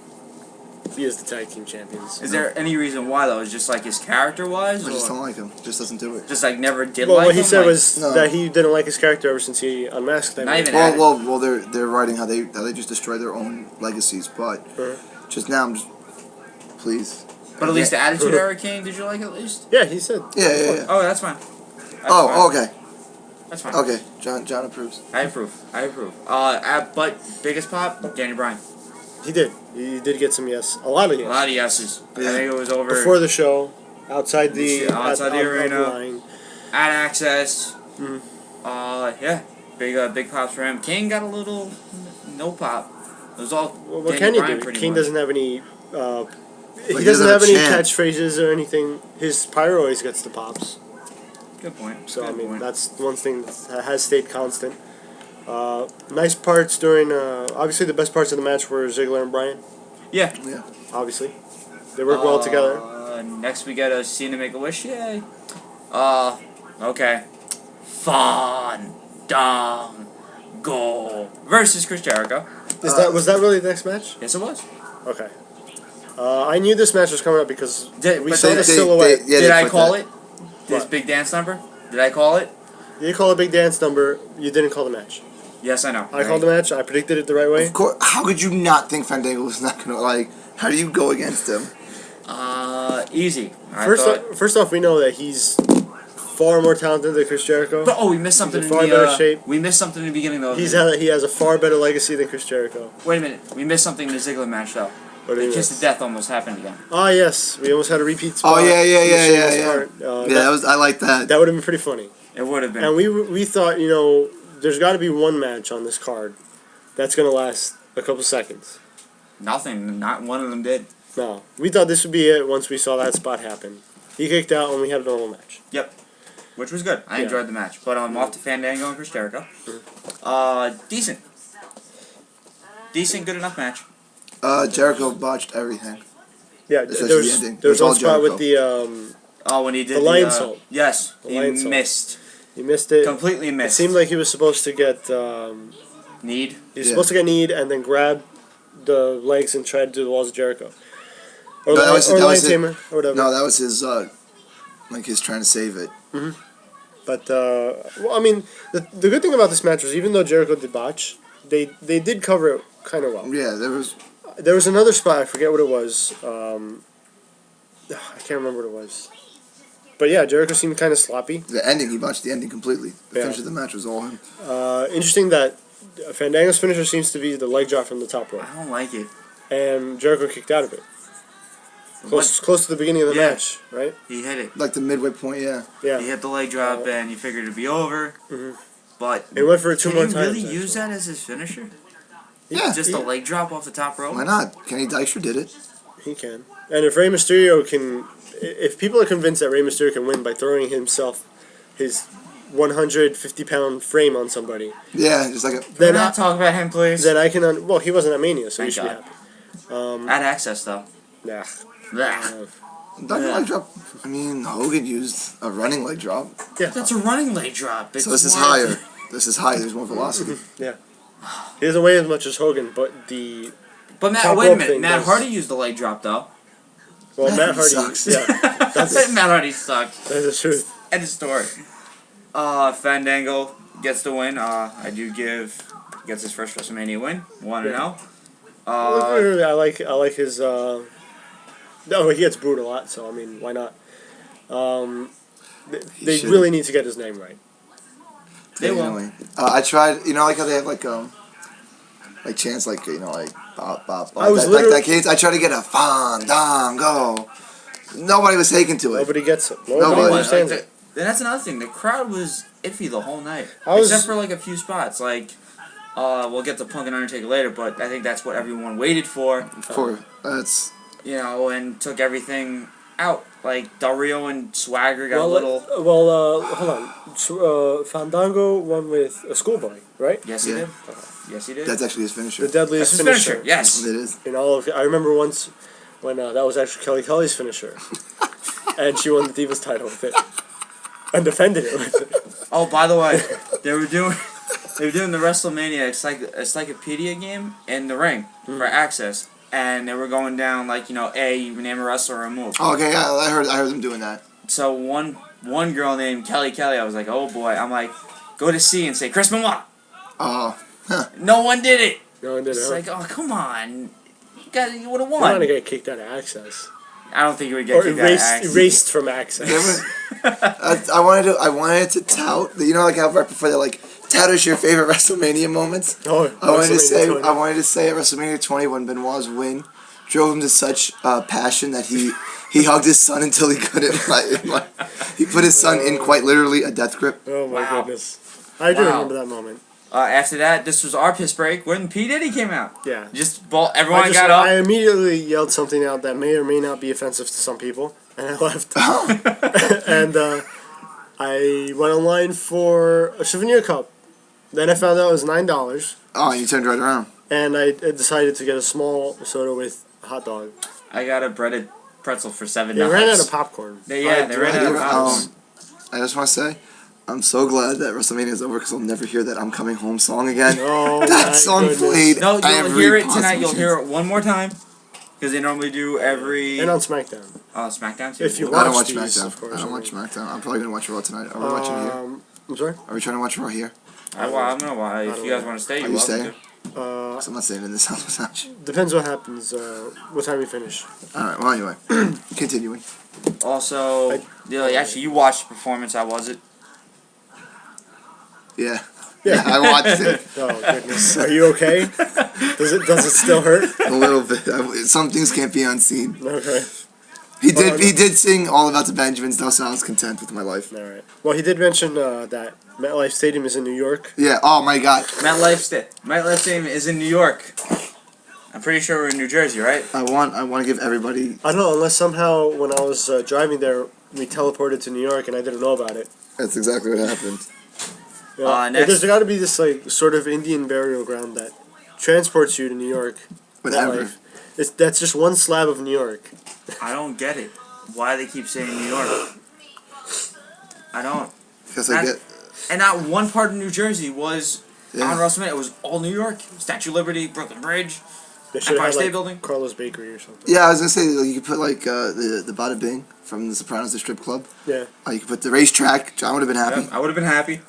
He is the tag team champions. Is there any reason why though? Is just like his character wise, I just don't or like him. Just doesn't do it. just like never did Well, like what he him? said Like, was No. that he didn't like his character ever since he unmasked them. Not even that. Well. They're writing how they just destroy their own legacies, but just now I'm just please. But at least the Attitude Era Kane, did you like it at least? Yeah, he said. Yeah. Oh, that's fine. That's Oh, fine. okay. That's fine. Okay. John approves. I approve. But biggest pop, Danny Bryan. He did. He did get some yes. A lot of A yes. lot of yeses. I Yeah. think it was over Before the show, outside the Outside the on arena. line. at Access. Mhm. Yeah, big pops for him. Kane got a little no pop. It was all. Well, what Daniel can you Bryan do? pretty Kane much. doesn't have any. He he doesn't doesn't have have a any chant. catchphrases or anything. His pyro always gets the pops. Good point. So Good I mean, point. that's one thing that has stayed constant. Nice parts during. Obviously, the best parts of the match were Ziggler and Bryan. Yeah. Yeah. Obviously, they work well together. Next we got a Cena Make a Wish. Yay. Okay. Fandango versus Chris Jericho. Was that really the next match? Yes, it was. Okay. I knew this match was coming up because we but saw they- the silhouette. Yeah, Did they I put call that. it? This What? big dance number? Did I call it? You call a big dance number. You didn't call the match. Yes, I know. I called the match. I predicted it the right way. Of course. How could you not think Fandango was not gonna like? How do you go against him? Easy. I First, thought, first off, we know that he's far more talented than Chris Jericho. but we missed something in in far the better shape. We missed something in the beginning though. He has a far better legacy than Chris Jericho. Wait a minute. We missed something in the Ziggler match though. What do The you kiss miss? of death almost happened again. Ah, yes, we almost had a repeat spot. Oh yeah, from the Sheamus yeah. part. Yeah, that was. I like that. That would have been pretty funny. It would have been. And we thought, there's got to be one match on this card that's gonna last a couple seconds. Nothing. Not one of them did. No, we thought this would be it once we saw that spot happen. He kicked out and we had a normal match. Yep. Which was good. I Yeah. enjoyed the match. But I'm off to Fandango and Chris Jericho. Decent. Decent, good enough match. Jericho botched everything. Yeah, Especially there the was ending. there was It was one all spot with Jericho. the When he did The lion salt. Yes, The he lion salt. missed. he missed it. Completely It missed. seemed like he was supposed to get Need. he's Yeah. supposed to get kneed and then grab the legs and try to do the walls of Jericho. Or, No, that was- or that Lion was it. Tamer or whatever. No, that was his. Like his trying to save it. But well, I mean, the good thing about this match was even though Jericho did botch, they did cover it kind of well. Yeah, there was. There was another spot, I forget what it was. I can't remember what it was. But yeah, Jericho seemed kind of sloppy. The ending, he botched the ending completely. The Yeah. finish of the match was all him. Interesting that Fandango's finisher seems to be the leg drop from the top rope, I don't like it. and Jericho kicked out of it. Close to the beginning of the Yeah. match, right? He hit it. Like the midway point, yeah. Yeah. He hit the leg drop and you figured it'd be over. But He went for it two can more he times. really actually. use that as his finisher? Yeah. Just a leg drop off the top rope? Why not? Kenny Dykstra did it. He can. And if Rey Mysterio can, if people are convinced that Rey Mysterio can win by throwing his 150-pound frame on somebody, Yeah, just like a. Can then we not talk about him, please? then I can. Well, he wasn't at Mania, so Thank you should God. be happy. At Access, though. Nah. Blah. Diving Yeah. leg drop. I mean, Hogan used a running leg drop. Yeah. That's a running leg drop. It's So this is more- higher. This is higher. There's more velocity. Yeah. He doesn't weigh as much as Hogan, but But Matt, top wait a rope minute. thing Matt does. Hardy used the leg drop, though. Matt Hardy sucks. Yeah, that's Matt Hardy sucked. the truth. End of story. Fandango gets the win. I do gets his first WrestleMania win. 1-0. I like his. No, he gets booed a lot, so I mean, why not? They should. really need to get his name right. They will. Anyway. I tried. You know, like how they have like chants like like bop bop. I was like literally- that cadence. I tried to get a Fandango. Nobody was taken to it. Nobody gets it. Nobody. Nobody Like, understands it. then that's another thing. The crowd was iffy the whole night, I was- except for like a few spots. Like, we'll get to Punk and Undertaker later, but I think that's what everyone waited for. That's And took everything out. Like Del Rio and Swagger got a Well, little. hold on. So, Fandango won with a schoolboy, right? Yes, he Yeah. did. Yes, he did. that's actually his The finisher. deadliest That's his finisher. finisher. Yes. It is. In all of, I remember once when that was actually Kelly Kelly's finisher, and she won the Divas title with it, and defended it with it. Oh, by the way, they were doing the WrestleMania encyclopedia game in the ring for Access, and they were going down like you name a wrestler or a move. Oh, okay, yeah, I heard them doing that. So one girl named Kelly Kelly, I was like, oh boy, I'm like, go to C and say Chris Benoit. Oh, No one did it. No one did It's it. like, oh come on, you would have I want to won. get kicked out of Access, I don't think you would get or kicked out of Access. erased from Access. I wanted to tout. Like how right before they're like, tout us your favorite WrestleMania moments. Oh, I wanted to say WrestleMania 20. I wanted to say at WrestleMania 20 when Benoit's win drove him to such passion that he hugged his son until he couldn't. He put his son in quite literally a death grip. Oh my Wow. goodness. I do Wow. remember that moment. After that, this was our piss break when P Diddy came out. Yeah. Everyone got up. I immediately yelled something out that may or may not be offensive to some people, and I left. And I went online for a souvenir cup Then I found out it was $9, Oh, you turned right around. and I decided to get a small soda with a hot dog. I got a breaded pretzel for $7. They ran out of popcorn. They ran out of popcorn. I just want to say, I'm so glad that WrestleMania is over because I'll never hear that "I'm Coming Home" song again. Oh, That song goodness. played. No, you'll every hear it possible tonight. You'll chance. hear it one more time. Because they normally do every... And on SmackDown. SmackDown too? If you I don't watch watch these, SmackDown. of course, I don't I watch mean. SmackDown. I'm probably gonna watch Raw tonight. Are we watching here? I'm sorry? Are we trying to watch Raw here? I'm gonna watch. If you guys want to stay, Are you're you welcome staying? to. 'Cause I'm not staying in this house without you. Depends what happens, what time we finish. All right. Well, anyway, continuing. Also, actually, you watched the performance. How was it? Yeah. Yeah. I watched it Oh, goodness. Are you okay? Does it still hurt? a little bit. Some things can't be unseen. Okay. He did sing all about the Benjamins, though, so I was content with my life. All right. Well, he did mention that MetLife Stadium is in New York. Yeah. Oh my God. MetLife Stadium is in New York. I'm pretty sure we're in New Jersey, right? I want to give everybody. I don't know, unless somehow when I was driving there, we teleported to New York and I didn't know about it. That's exactly what happened. Yeah. Next- There's got to be this like sort of Indian burial ground that transports you to New York. Whatever. MetLife. That's just one slab of New York. I don't get it. Why they keep saying New York? I don't. Because I get. And not one part of New Jersey was on Yeah. WrestleMania. It was all New York. Statue of Liberty, Brooklyn Bridge. They should Empire have State like Building? Carlos Bakery or something. Yeah, I was gonna say like, you could put like the Bada Bing from The Sopranos, the strip club. Yeah. You could put the racetrack. John would have been happy. Yep, I would have been happy.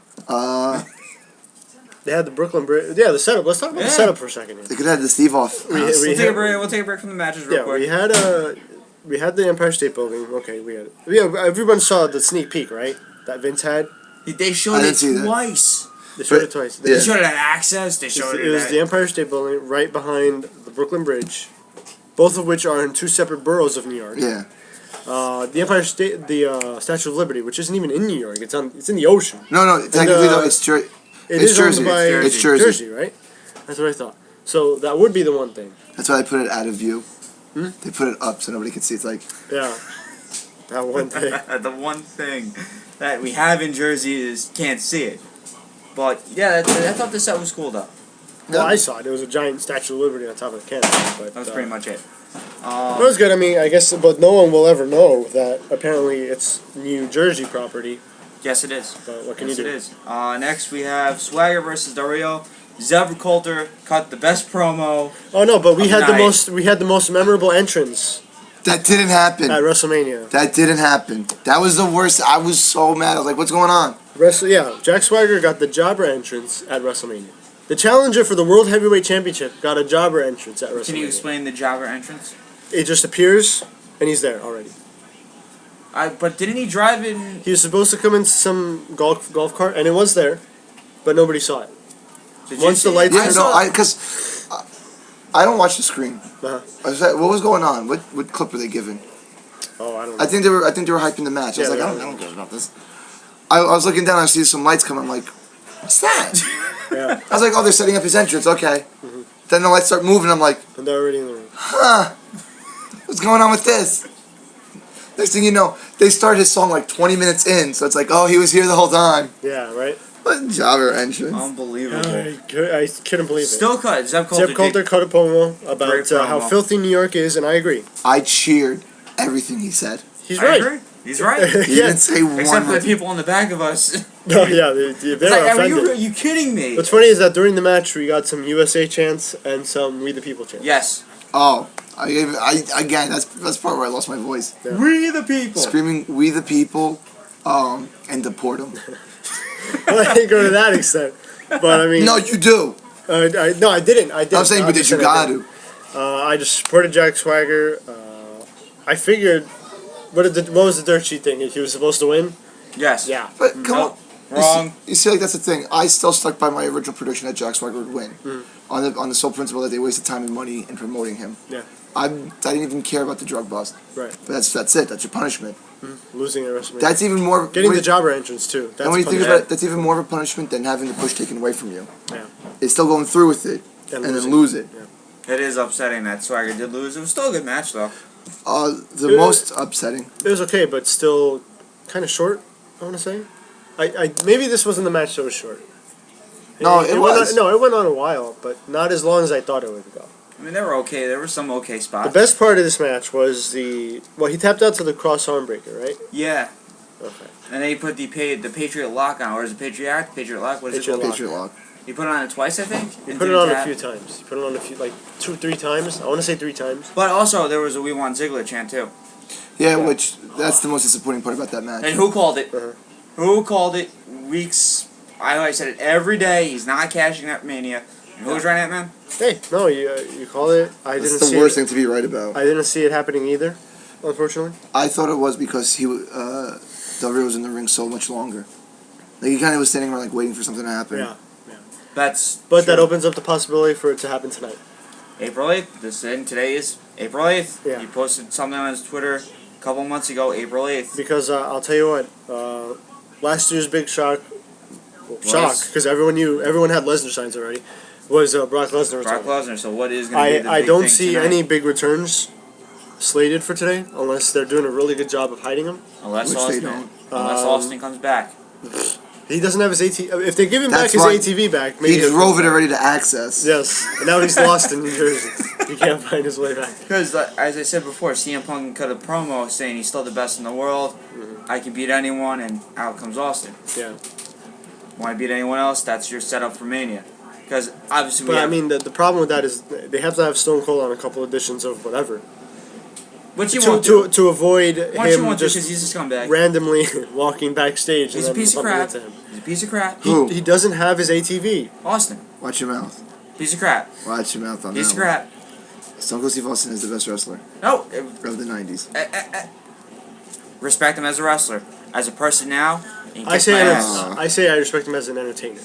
They had the Brooklyn Bridge. Yeah, the setup. Let's talk about the Yeah. setup for a second. Here. They could have the Steve off. We- house. we- We'll take a break from the matches real Yeah, quick. we had the Empire State Building. Okay, we had it. Yeah, everyone saw the sneak peek, right? That Vince had. They I showed didn't it see that. twice. They showed But- it twice. yeah. They showed it at Access. They showed It was at... the Empire State Building right behind the Brooklyn Bridge, both of which are in two separate boroughs of New York. Yeah. The Empire State, the Statue of Liberty, which isn't even in New York. It's in the ocean. No. Technically though, It It's is Jersey. owned by It's Jersey. right? That's what I thought. So that would be the one thing. That's why they put it out of view. They put it up so nobody could see. It's like Yeah, that one thing. the one thing that we have in Jersey is can't see it. But yeah, I thought the set was cool though. Well, I saw it. It was a giant Statue of Liberty on top of the canopy. But That was pretty much it. It was good. I mean, I guess, but no one will ever know that apparently it's New Jersey property. Yes, it is. But what can Yes, you do? it is. Next we have Swagger versus Del Rio. Zebra Coulter cut the best promo. Oh no, but we Of had the the night. most memorable entrance that didn't happen. at WrestleMania. That didn't happen. That was the worst. I was so mad. I was like, what's going on? Jack Swagger got the jobber entrance at WrestleMania. The challenger for the World Heavyweight Championship got a jobber entrance at WrestleMania. Can you explain the jobber entrance? It just appears and he's there already. But didn't he drive in? He was supposed to come in some golf cart and it was there, but nobody saw it. Did Once see the it? lights- Yeah, saw no, because I don't watch the screen. Uh-huh. I was like, what was going on? What clip were they giving? Oh, I don't know. I think they were hyping the match. I was Yeah, like, they I were. don't care about this. I was looking down. I see some lights coming. I'm like, what's that? Yeah, I was like, oh, they're setting up his entrance. Okay. Then the lights start moving. I'm like, and they're already in the room. huh? What's going on with this? Next thing you know, they start his song like 20 minutes in. So it's like, oh, he was here the whole time. Yeah, right? What jobber entrance? Unbelievable. I couldn't believe it. Still cut. Zeb Coulter. Zeb Coulter cut a promo about Great how promo. filthy New York is, and I agree. I cheered everything he said. He's I right. agree. He's right. He Yeah. didn't say one Except for the word. people in the back of us. No, yeah, they're It's like, are offended. you kidding me? What's funny is that during the match we got some USA chants and some We the People chants. Yes. Oh, again, that's part where I lost my voice. Yeah. We the people. Screaming, "We the people," and deport them. I didn't go to that extent, but I mean, No, you do. I didn't. I didn't. I'm saying, but did you got to? I just supported Jack Swagger. I figured, what was the dirt sheet thing? He was supposed to win. Yes. Yeah. But come Nope. on, Wrong. You see, like that's the thing. I still stuck by my original prediction that Jack Swagger would win, on the sole principle that they wasted time and money in promoting him. Yeah. I didn't even care about the drug bust. Right. But that's it. That's your punishment. Losing at WrestleMania. That's even more. Getting when- the jobber entrance too. That's And when you think punishment. about it, that's even more of a punishment than having the push taken away from you. Yeah. It's still going through with it And and losing. then lose it. It is upsetting that Swagger did lose. It was still a good match though. The Yeah. most upsetting. It was okay, but still kind of short. I want to say. I maybe this wasn't the match that was short. No, it was. It went on a while, but not as long as I thought it would go. I mean, they were okay. There were some okay spots. The best part of this match was he tapped out to the cross arm breaker, right? Yeah. Okay. And then he put the Patriot Lock on, or is it Patriot Act? Patriot Lock? What is Patriot it called? Patriot Lock. He put it on it twice, I think. He put it on a few times. He put it on a few, like 2 or 3 times. I want to say 3 times. But also, there was a "We Want Ziggler" chant too. Yeah, which that's the most disappointing part about that match. And who called it? Uh-huh. Who called it? Weeks. I said it every day. He's not cashing that Mania. And who was right at man? Hey, no, you called it. I didn't That's see the worst it. thing to be right about. I didn't see it happening either, unfortunately. I thought it was because Del Rio was in the ring so much longer. Like he kind of was standing around like waiting for something to happen. Yeah. But That opens up the possibility for it to happen tonight. April 8th. Today is April 8th. Yeah. He posted something on his Twitter a couple months ago, April 8th. Because I'll tell you what, last year's big shock, Was- because everyone had Lesnar signs already, was Brock Lesnar Brock returning. Lesnar. So what is going to be the I big don't thing see tonight? any big returns slated for today, unless they're doing a really good job of hiding them. Unless Which they Austin, don't. unless Austin comes back. He doesn't have his ATV. If they give him That's back why his ATV back, maybe He he'll drove come it back. already to Access. Yes, and now he's lost in New Jersey. He can't find his way back. Because, as I said before, CM Punk cut a promo saying he's still the best in the world. Mm-hmm. I can beat anyone, and out comes Austin. Yeah, Want to beat anyone else? That's your setup for Mania. Because obviously, but I mean, the problem with that is they have to have Stone Cold on a couple editions of whatever which you won't do. to avoid What you him won't do just because he's a scumbag. randomly walking backstage. He's a and then piece of bumping crap. into him. He's a piece of crap. Who? He doesn't have his ATV. Austin, Watch your mouth. piece of crap. Watch your mouth on Piece of that one. crap. Stone Cold Steve Austin is the best wrestler No, of the 90s. respect him as a wrestler. As a person now, he can I kick my ass. say I respect him as an entertainer.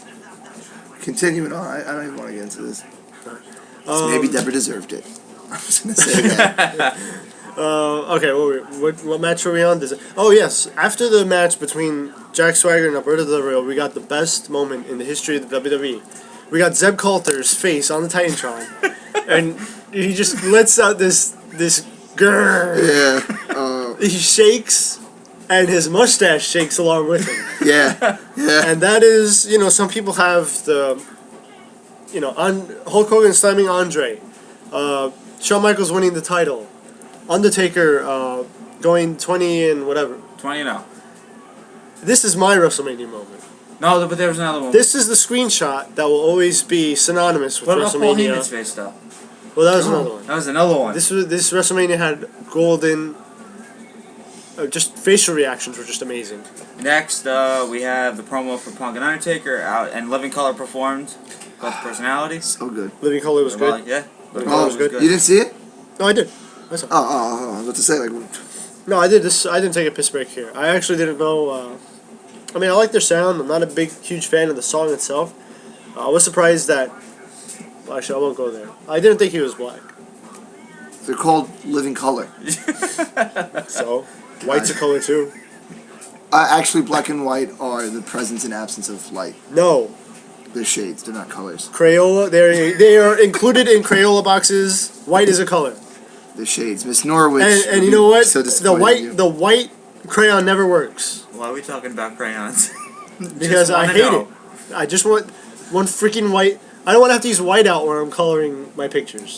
Continuing on, I don't even want to get into this. Um, Maybe Deborah deserved it. I'm just gonna say that. Okay, what match are we on? Oh yes, after the match between Jack Swagger and Alberto Del Rio, we got the best moment in the history of the WWE. We got Zeb Coulter's face on the Titantron, and he just lets out this grrr. Yeah. He shakes, and his mustache shakes along with him. Yeah. Yeah. And that is, some people have the, Hulk Hogan slamming Andre, Shawn Michaels winning the title, Undertaker going 20 and whatever. 20-0. This is my WrestleMania moment. No, but there was another one. This is the screenshot that will always be synonymous with What about Paul WrestleMania. Heyman's face though? Well, that was another one. That was another one. This WrestleMania had golden. Just facial reactions were just amazing. Next, we have the promo for Punk and Undertaker out, and Living Color performed. Both personalities. So good. Living Color was good. Yeah. Living Oh, Color was good. you didn't see it? No, I did. I saw. Oh, I was about to say, like, No, I did this. I didn't take a piss break here. I actually didn't know. I mean, I like their sound. I'm not a huge fan of the song itself. I was surprised that. Well, actually, I won't go there. I didn't think he was black. they're called Living Color. So, white's a color too. Actually, black and white are the presence and absence of light. No, They're shades, they're not colors. Crayola. They are included in Crayola boxes. White is a color. They're shades. Miss Norwich. And would you be know what? So The disappointed in you. white crayon never works Why are we talking about crayons? because I hate it. I just want one freaking white. I don't want to have to use white out when I'm coloring my pictures.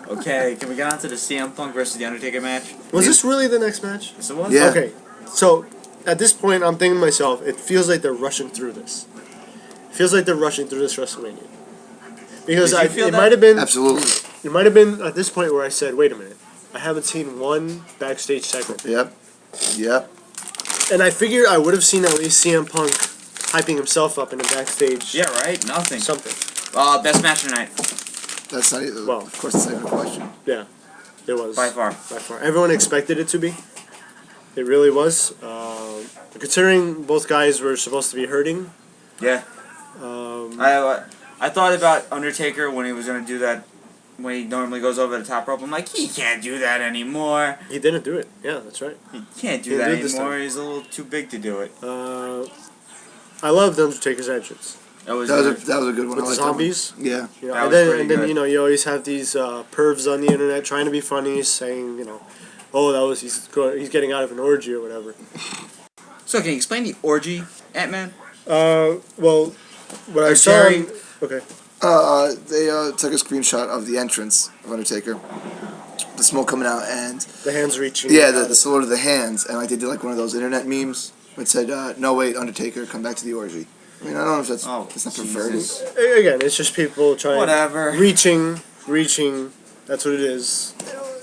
Okay, can we get on to the CM Punk versus The Undertaker match? Was this really the next match? Yes, it was. Yeah. Okay, so at this point, I'm thinking to myself, it feels like they're rushing through this. It feels like they're rushing through this WrestleMania because Did you feel it that? might have been Absolutely. it might have been at this point where I said, wait a minute, I haven't seen one backstage segment, Yep. Yep. and I figured I would have seen at least CM Punk hyping himself up in a backstage. Yeah, right? Nothing. Something. Best match tonight. That's not even, Well. of course, it's not even a question. Yeah, it was By far. By far, everyone expected it to be. It really was. Considering both guys were supposed to be hurting. Yeah. I thought about Undertaker when he was going to do that, when he normally goes over the top rope. I'm like, he can't do that anymore. He didn't do it. Yeah, that's right. He can't do He that did this anymore. time. He's a little too big to do it. I love the Undertaker's entrance That was That was a good one. with I the like that one. zombies. Yeah. You know, That and was then pretty good. you always have these pervs on the internet trying to be funny, saying he's getting out of an orgy or whatever. So can you explain the orgy, Ant-Man? Well, What I Or saw. Jerry. Okay. They took a screenshot of the entrance of Undertaker, the smoke coming out, and The hands reaching. yeah, out the of- salute of the hands, and like they did like one of those internet memes that said, "No wait, Undertaker, come back to the orgy." I mean, I don't know if that's Oh, it's not perverted. Jesus. Again, it's just people trying. Whatever. Reaching. That's what it is.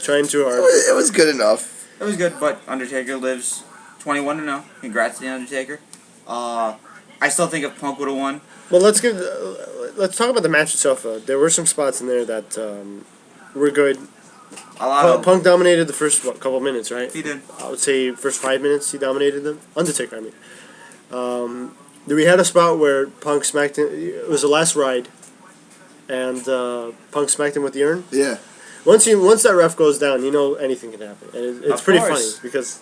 Trying too hard. It was good enough. It was good, but Undertaker lives 21-0. Congrats to the Undertaker. I still think if Punk would have won, Well, let's talk about the match itself. There were some spots in there that were good. a lot of Punk dominated the first couple minutes, right? he did. I would say first 5 minutes he dominated them. Undertaker, I mean. We had a spot where Punk smacked him. It was the last ride, and Punk smacked him with the urn. Yeah. Once that ref goes down, you know anything can happen, and it's Of pretty course. funny because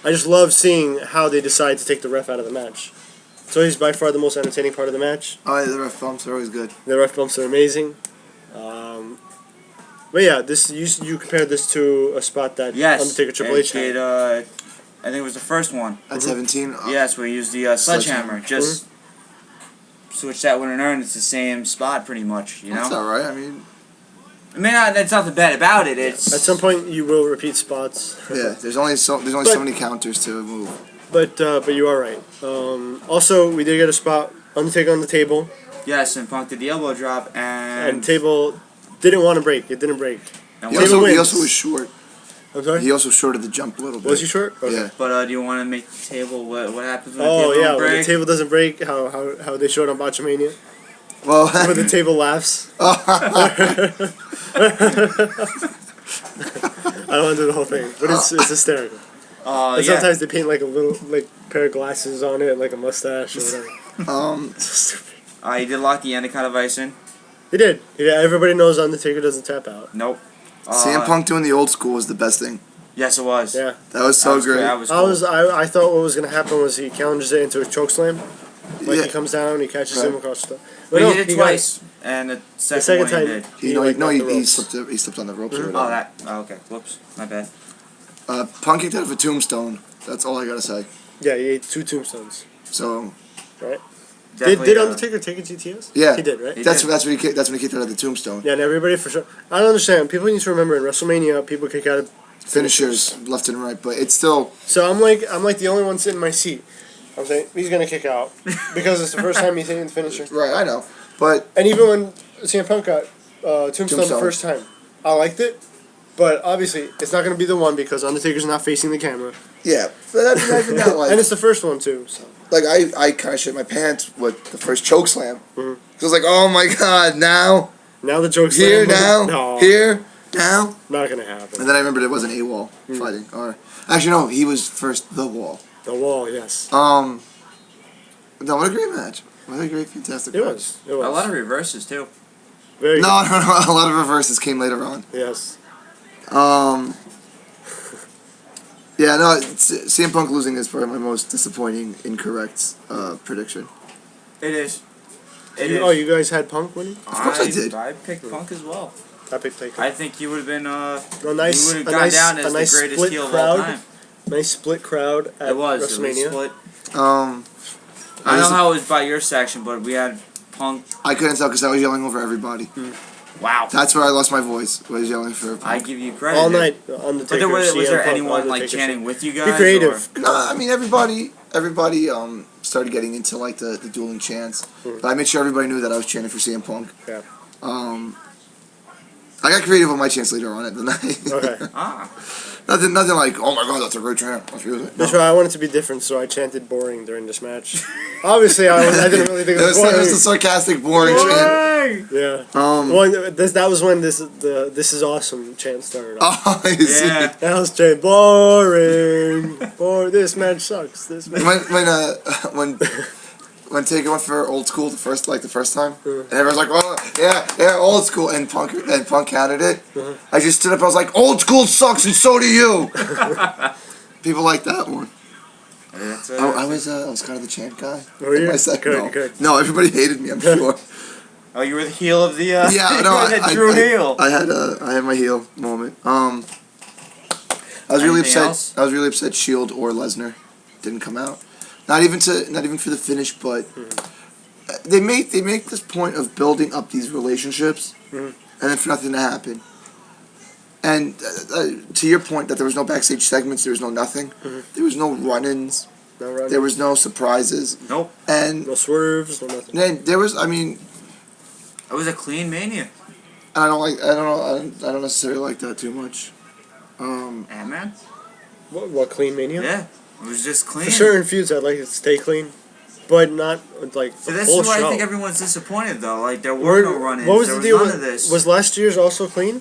I just love seeing how they decide to take the ref out of the match. So he's by far the most entertaining part of the match. Oh, yeah, the ref bumps are always good. The ref bumps are amazing. But yeah, this you compared this to a spot that Yes. Undertaker Triple and H had. did, I think it was the first one. At 17. Yes, we used the sledgehammer. Sledgehammer. Just switch that with an urn. It's the same spot, pretty much. You That's know. all right. I mean, That's nothing bad about it. It's At some point, you will repeat spots. yeah. There's only so But- many counters to move. But you are right. Also, we did get a spot Undertaker on the table, yes, and Punk did the elbow drop, and table didn't want to break. It didn't break. and He what- Table also, he wins. also was short. I'm sorry. He also shorted the jump a little bit. Was he short? Okay. Yeah. But do you want to make the table? What happens when Oh the table yeah, don't when break? the table doesn't break, how they showed on Botchamania, Well, where the table laughs. I don't want to do the whole thing, but it's hysterical. And Yeah. sometimes they paint like a little pair of glasses on it, like a mustache or whatever. So stupid. He did lock the Anaconda Vice in. He did. Yeah, everybody knows Undertaker doesn't tap out. Nope. CM Punk doing the old school was the best thing. Yes, it was. Yeah. That was so great. That was cool. I thought what was gonna happen was he challenges it into a chokeslam. Like Yeah. he comes down, he catches Right. him across the. But no, he did it got- twice, and the second, second one time- he did. He, no, he, like, no, got he, the he ropes. slipped on the ropes or Mhm. whatever. Oh, that. Oh, okay. Whoops. My bad. Punk kicked out of a tombstone. That's all I gotta say. Yeah, he ate 2 tombstones. So Right? Definitely, Did Undertaker take a GTS? yeah, He did, right? He that's did. that's when he kicked. That's when he kicked out of the tombstone. Yeah, and everybody for sure. I don't understand. People need to remember in WrestleMania, people kick out of Finishers left and right, but it's still So I'm like the only one sitting in my seat. I'm saying he's gonna kick out because it's the first time he's hitting the finisher. right. I know, but And even when CM Punk got Tombstone the Tombstone. first time, I liked it. But obviously, it's not gonna be the one because Undertaker's not facing the camera, yeah, but that's not even that and like it's the first one too. So I kind of shit my pants with the first choke slam. Mhm. I was like, oh my god, now now the joke's here now No, here now, not gonna happen. and then I remembered it wasn't AWOL fighting, or actually no, he was first the Wall. The wall, yes, No, what a great match. What a great, fantastic it match. was. It was A lot of reverses too. very No, no, no. A lot of reverses came later on. good. Yes. Yeah, no. CM Punk losing is probably my most disappointing, incorrect prediction. It is. It is. Oh, you guys had Punk winning? Of course I did. I picked Punk as well. I picked Taker. I think you would have been. A You nice, would a have gone nice, down as a nice the greatest split heel of crowd. all time. Nice split crowd at It was. It was WrestleMania. split. I I know was- how it was by your section, but we had Punk. I couldn't tell because I was yelling over everybody. Wow. That's where I lost my voice. Was yelling for. I give you credit. All there. night, Undertaker. But was CM there Punk, anyone like Undertaker, chanting with you guys? Be creative. No, I mean everybody started getting into like the dueling chants, but I made sure everybody knew that I was chanting for CM Punk. Yeah. I got creative with my chants later on at the night. Okay. Ah. nothing like, oh my god, that's a great chant. Let's use it. That's why I wanted to be different, so I chanted boring during this match. Obviously, I didn't really think it was It boring. was a sarcastic, boring chant. Yeah. Um, That was when this is awesome chant started off. Oh, I see. Yeah. That was chant boring. This match sucks. This match. When Taker went for old school the first time, and everyone's like, "Oh yeah, old school," and Punk counted it. I just stood up. I was like, "Old school sucks, and so do you." People like that one. That's, I was kind of the chant guy. Were you? My second, no. Good. No, everybody hated me. I'm sure. Oh, you were the heel of the. Yeah, no, you were the Drew heel. I had my heel moment. I was really Anything upset. else? I was really upset. Shield or Lesnar didn't come out. Not even for the finish, but they make this point of building up these relationships, Mhm. and then for nothing to happen. And to your point that there was no backstage segments, there was no nothing, Mhm. there was no run-ins, No running, there was no surprises, Nope. and no swerves, no nothing. then there was. I mean, It was a clean Mania. I don't like. I don't know. I don't necessarily like that too much. Man. What clean Mania? Yeah. It was just clean. For certain feuds, I'd like it to stay clean, but not like So the this whole is why show. I think everyone's disappointed though. Like there were no run-ins. What was there the deal none with of this. Was last year's also clean?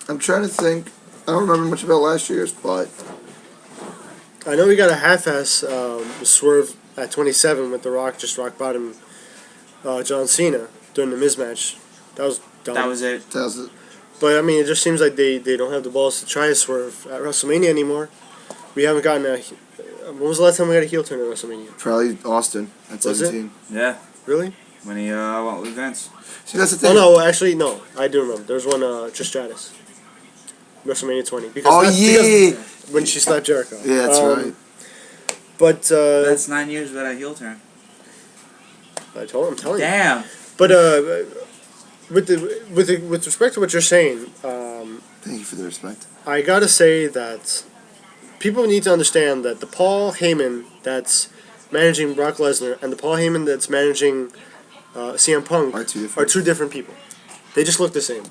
I'm trying to think. I don't remember much about last year's, but I know we got a half-ass swerve at 27 with The Rock just rock bottom John Cena during the Miz match. That was dumb. That was it. that was it. But I mean, it just seems like they don't have the balls to try a swerve at WrestleMania anymore. We haven't gotten a. When was the last time we got a heel turn at WrestleMania? Probably Austin at Was it? 17. Yeah. Really? When he went with Vince. See, that's the Oh thing. no, actually no. I do remember. There was one Trish Stratus. WrestleMania 20. Because Oh because yeah. when she slapped Jericho. Yeah, that's right. But That's 9 years without a heel turn. I'm telling you. Damn. But with respect to what you're saying, Thank you for the respect. I gotta say that people need to understand that the Paul Heyman that's managing Brock Lesnar and the Paul Heyman that's managing CM Punk Are two different. are two different people. They just look the same.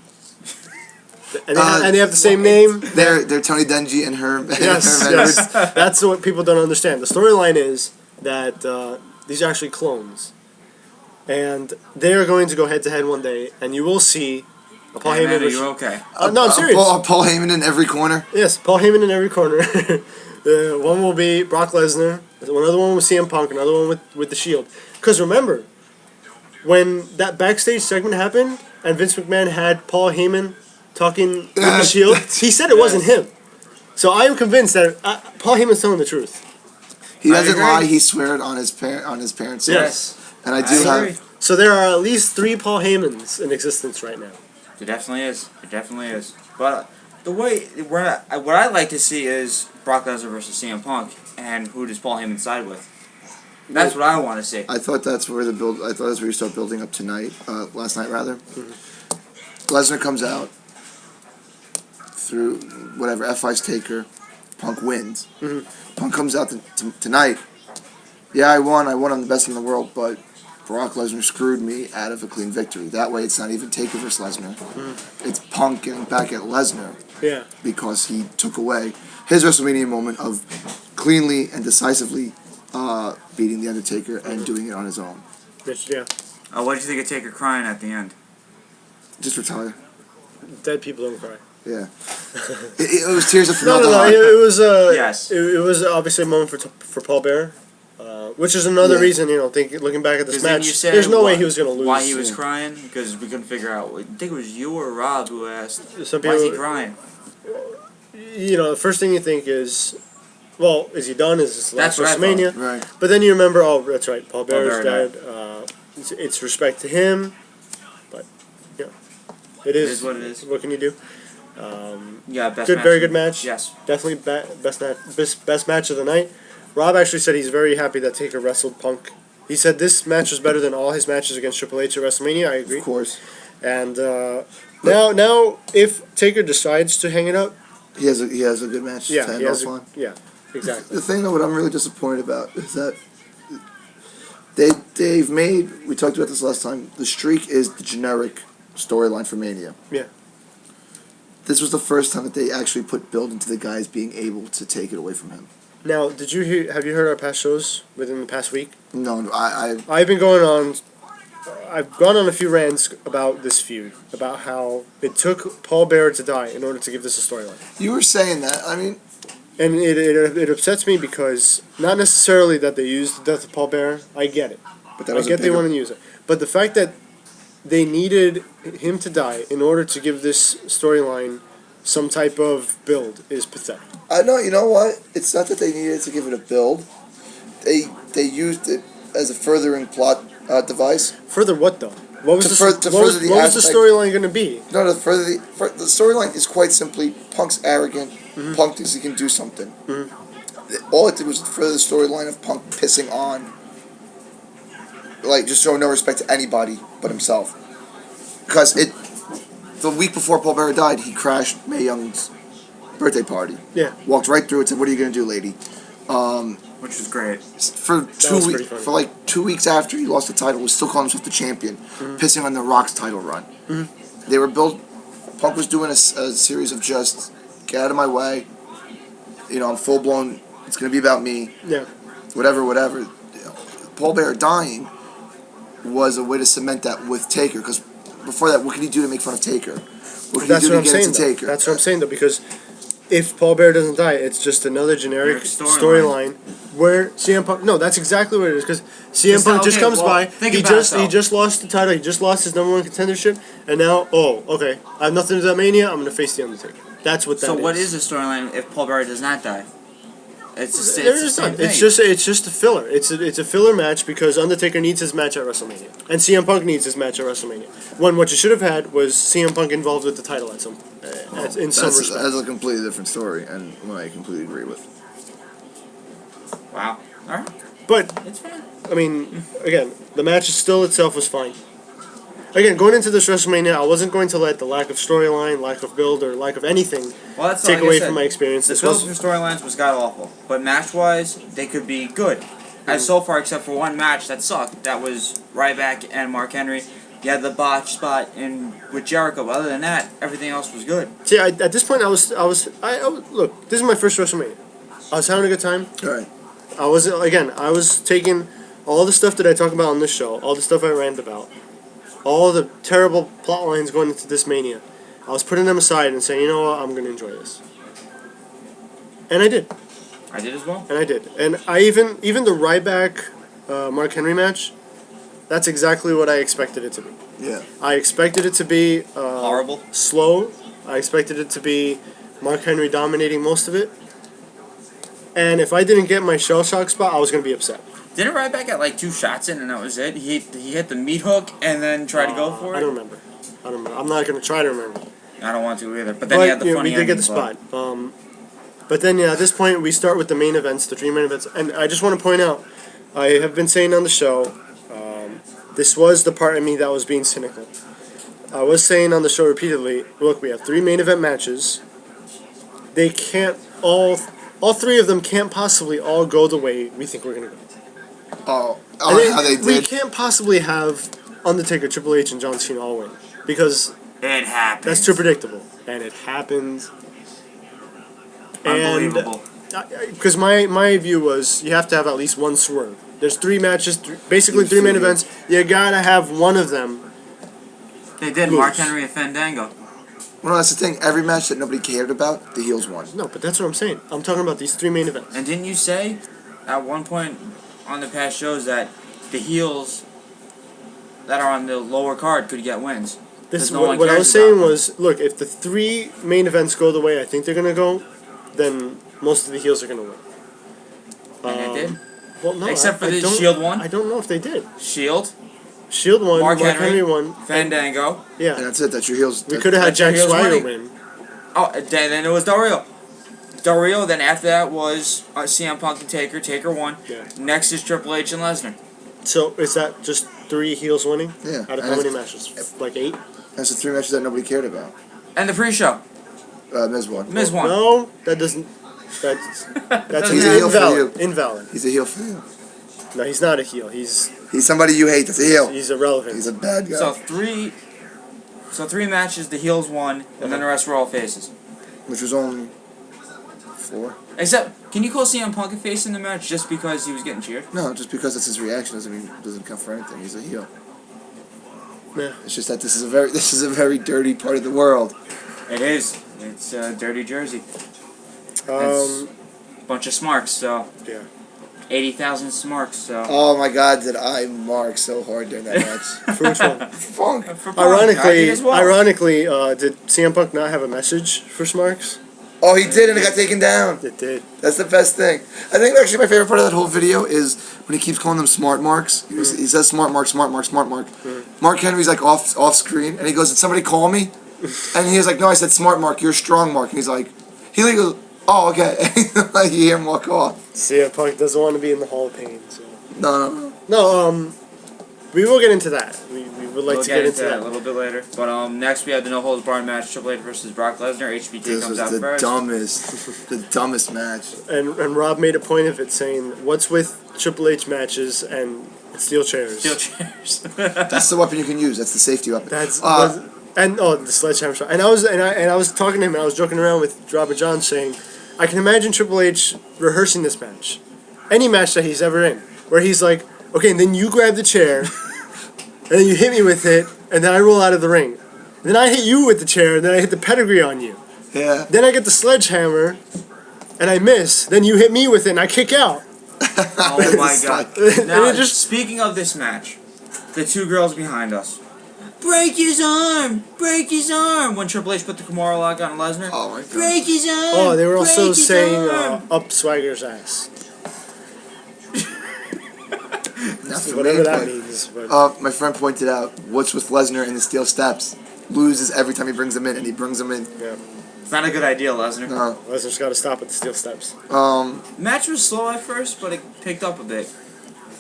And Uh, and they have the same name. They're Tony Dungy and her. Yes, her yes. That's what people don't understand. The storyline is that these are actually clones. And they're going to go head to head one day, and you will see a Paul Hey, Heyman. man, are versus- you okay? no, I'm serious. Paul Heyman in every corner. Yes, Paul Heyman in every corner. One will be Brock Lesnar, another one with CM Punk, another one with the Shield. Because remember, when that backstage segment happened, and Vince McMahon had Paul Heyman talking with the Shield, he said it wasn't him. So I am convinced that Paul Heyman's telling the truth. He doesn't agree. lie. He swears on his parents. Yes. And I I do agree. have. So there are at least 3 Paul Heymans in existence right now. It definitely is. It definitely is. But the way what I like to see is Brock Lesnar versus CM Punk, and who does Paul Heyman side with? That's what I want to see. I thought that's where the build. I thought that's where you start building up tonight. Last night rather. Lesnar comes out through whatever F5's Taker. Punk wins. Punk comes out tonight. Yeah, I won. I'm the best in the world, but Brock Lesnar screwed me out of a clean victory. That way, it's not even Taker versus Lesnar. It's Punk getting back at Lesnar Yeah. because he took away his WrestleMania moment of cleanly and decisively beating The Undertaker and doing it on his own. Yeah. What did you think of Taker crying at the end? Just retire. Dead people don't cry. Yeah. it was tears of No. formaldehyde. It was Yes. It was obviously a moment for Paul Bearer, which is another Yeah. reason looking back at this 'Cause then match. you said There's no way why- he was gonna lose. Why he was crying? Because we couldn't figure out. I think it was you or Rob who asked. Some Why is he people, crying? the first thing you think is, well, is he done? Is this the last That's what I WrestleMania? Right. But then you remember, oh, that's right, Paul Bearer's Bearer dead. It's respect to him, but it It is. is what it is. What can you do? Yeah, best Good, match. very good match. Yes. Definitely best match of the night. Rob actually said he's very happy that Taker wrestled Punk. He said this match was better than all his matches against Triple H at WrestleMania. I agree. Of course. And now, if Taker decides to hang it up, He has a good match. yeah, to end he has off on. exactly. The thing that what I'm really disappointed about is that they've made, we talked about this last time, the streak is the generic storyline for Mania. Yeah. This was the first time that they actually put build into the guys being able to take it away from him. Now, have you heard our past shows within the past week? No, I've gone on a few rants about this feud, about how it took Paul Bearer to die in order to give this a storyline. you were saying that. I mean, And it upsets me because not necessarily that they used the death of Paul Bearer. I get it. but that I was get they want to use it. But the fact that they needed him to die in order to give this storyline some type of build is pathetic. I know. You know what? It's not that they needed to give it a build. They used it as a furthering plot device. Further what though? What was To the fur- to what was, further the what was the aspect- storyline going to be? No, the storyline is quite simply Punk's arrogant. Punk thinks he can do something. All it did was further the storyline of Punk pissing on like just showing no respect to anybody but himself. Because the week before Paul Bearer died, he crashed Mae Young's birthday party. Yeah. Walked right through it. Said, "What are you gonna do, lady?" Which was great. For pretty funny. for like 2 weeks after he lost the title, was still calling himself the champion, pissing on the Rock's title run. They were built. Punk was doing a series of just get out of my way. You know, I'm full blown. It's gonna be about me. Yeah. Whatever. You know, Paul Bearer dying was a way to cement that with Taker. Because before that, what could he do to make fun of Taker? What could he do to get into Taker? That's what I'm saying, though, because if Paul Bearer doesn't die, it's just another generic storyline where CM Punk. No, that's exactly what it is. Because CM Punk just comes by. He just lost the title. He just lost his #1 contendership, and now okay, I have nothing to do with Mania. I'm gonna face the Undertaker. That's what that is. So what is the storyline if Paul Bearer does not die? It's the same thing. It's just a filler. It's a filler match because Undertaker needs his match at WrestleMania, and CM Punk needs his match at WrestleMania. What you should have had was CM Punk involved with the title at some in some respect. That's a completely different story, and one I completely agree with. Wow. All right. But It's fine. I mean, again, the match itself was fine. Again, going into this WrestleMania, I wasn't going to let the lack of storyline, lack of build, or lack of anything Well, that's take like I away said, from my experience. The This build was for storylines was god awful, but match wise, they could be good. And so far, except for one match that sucked, that was Ryback and Mark Henry. You had the botch spot with Jericho. But other than that, everything else was good. see. At this point, I was look. This is my first WrestleMania. I was having a good time. All right. I was taking all the stuff that I talk about on this show, all the stuff I rant about, all the terrible plot lines going into this Mania. I was putting them aside and saying, you know what, I'm going to enjoy this. And I did. I did as well. And I did. And I even the Ryback Mark Henry match, that's exactly what I expected it to be. Yeah. I expected it to be Horrible. slow. I expected it to be Mark Henry dominating most of it. And if I didn't get my shell shock spot, I was going to be upset. Didn't Ryback get like 2 shots in and that was it? He hit the meat hook and then tried to go for it? I don't remember. I'm not going to try to remember. I don't want to either. But then he had the funny we did get the ending, spot. But then, at this point, we start with the main events, the 3 main events. And I just want to point out, I have been saying on the show, this was the part of me that was being cynical. I was saying on the show repeatedly, look, we have 3 main event matches. They can't all 3 of them can't possibly all go the way we think we're going to go. How they did. We can't possibly have Undertaker, Triple H, and John Cena all win. Because It happened. that's too predictable. And it happened. Unbelievable. Because my view was you have to have at least one swerve. There's 3 matches, basically 3 main events. You gotta have one of them. They did. Lose. Mark Henry and Fandango. Well, that's the thing. Every match that nobody cared about, the heels won. No, but that's what I'm saying. I'm talking about these 3 main events. And didn't you say at one point on the past shows that the heels that are on the lower card could get wins? This no one what I cares was saying about them. was, look, if the 3 main events go the way I think they're gonna go, then most of the heels are gonna win. And they did. Well, no, Except for I the don't- Shield one. I don't know if they did. Shield, Shield won. Mark Henry won. Fandango. And Yeah, that's it. That's your heels. we could have had that's your Jack heels Swagger winning. win. Oh, then it was Del Rio. Del Rio. Then after that was CM Punk and Taker. Taker won. Yeah. Next is Triple H and Lesnar. So is that just 3 heels winning? Yeah. Out of And how many it's- matches? Like 8? That's the 3 matches that nobody cared about. And the pre-show. Miz won. Miz won. No, that doesn't. That's He's a heel for invalid. you. Invalid. He's a heel for you. No, he's not a heel. He's Somebody you hate. That's a heel. irrelevant. He's a bad guy. So three matches. The heels won, and then the rest were all faces. Which was only 4. Except, can you call CM Punk a face in the match just because he was getting cheered? No, just because it's his reaction doesn't mean doesn't count for anything. He's a heel. Yeah. It's just that this is a very dirty part of the world. It is. It's Dirty Jersey. Um. Bunch of smarks. So Yeah. 80,000 smarks. So. Oh my God, did I mark so hard during that match? For which one? Funk. For Punk, I did as well. Ironically, did CM Punk not have a message for Smarks? Oh, he did, and it got taken down. It did. That's the best thing. I think actually my favorite part of that whole video is when he keeps calling them smart marks. He says smart mark, smart mark, smart mark. Mark Henry's like off screen, and he goes, "Did somebody call me?" And he's like, "No, I said smart mark. You're strong mark." And he's like, goes, "Oh, okay." Like you hear him walk off. CM Punk doesn't want to be in the Hall of Pain. So. No. No. We will get into that. We would like We'll to get into that that a little bit later. But next we have the no holds barred match: Triple H versus Brock Lesnar. HBK This comes was out the first. dumbest match. And Rob made a point of it, saying, "What's with Triple H matches and steel chairs?" Steel chairs. That's the weapon you can use. That's the safety weapon. That's the sledgehammer shot. And I was talking to him, and I was joking around with Robert John, saying, I can imagine Triple H rehearsing this match, any match that he's ever in, where he's like, okay, and then you grab the chair, and then you hit me with it, and then I roll out of the ring. Then I hit you with the chair, and then I hit the pedigree on you. Yeah. Then I get the sledgehammer, and I miss. Then you hit me with it, and I kick out. Oh my god. And Now, it just speaking of this match, the two girls behind us. Break his arm! Break his arm! When Triple H put the Kimura lock on Lesnar. Oh my god. Break his arm! oh, they were also break his saying arm. up Swagger's ass. Not for Whatever me, that but, means. But my friend pointed out what's with Lesnar and the steel steps. Loses every time he brings them in, and he brings them in. yeah, It's not a good idea, Lesnar. No. Lesnar's got to stop at the steel steps. Match was slow at first, but it picked up a bit.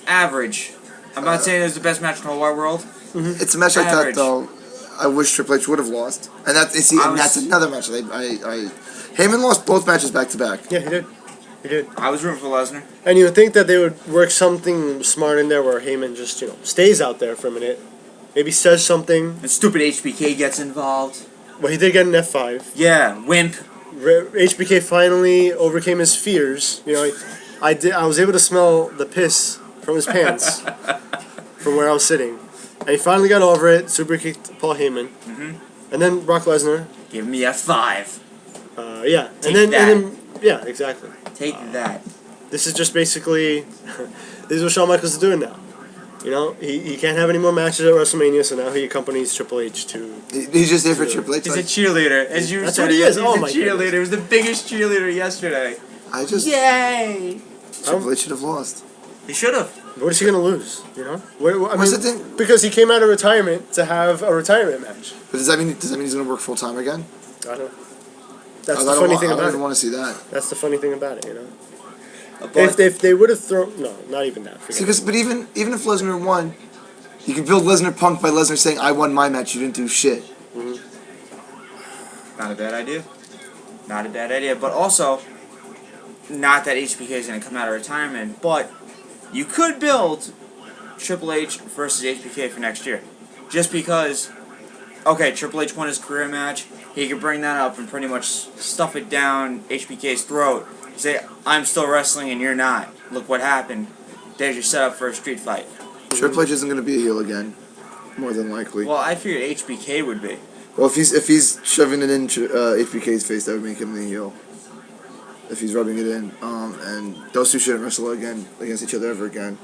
Average. I'm not saying it was the best match in the whole wide world. It's a match like that Average. though. I wish Triple H would have lost, and that's another match. Heyman lost both matches back to back. Yeah, he did. He did. I was rooting for Lesnar. And you would think that they would work something smart in there where Heyman just, stays out there for a minute. Maybe says something. And stupid HBK gets involved. Well, he did get an F5. Yeah, wimp. HBK finally overcame his fears. I was able to smell the piss from his pants from where I was sitting. And he finally got over it, super kicked Paul Heyman. And then Brock Lesnar. Give me a 5. Yeah. Take and that. then yeah, exactly. Take that. This is just basically this is what Shawn Michaels is doing now. He can't have any more matches at WrestleMania, so now he accompanies Triple H to. He's just there for Triple H. He's a cheerleader, as you That's said. what he is. He's Oh a my cheerleader. goodness. He was the biggest cheerleader yesterday. Yay! Triple H should have lost. He should have. What is he gonna lose? What's the thing? Because he came out of retirement to have a retirement match. But does that mean he's going to work full time again? I don't know. That's the funny thing I about don't even it. want to see that. That's the funny thing about it, But If they would have thrown not even that. See, but even if Lesnar won, you can build Lesnar Punk by Lesnar saying, "I won my match. You didn't do shit." not a bad idea. Not a bad idea. But also, not that HBK is going to come out of retirement, but you could build Triple H versus HBK for next year. Just because, okay, Triple H won his career match, he could bring that up and pretty much stuff it down HBK's throat. Say, I'm still wrestling and you're not. Look what happened. There's your setup for a street fight. Triple H isn't going to be a heel again, more than likely. Well, I figured HBK would be. Well, if he's shoving it in HBK's face, that would make him the heel. If he's rubbing it in, and those two shouldn't wrestle again against each other ever again.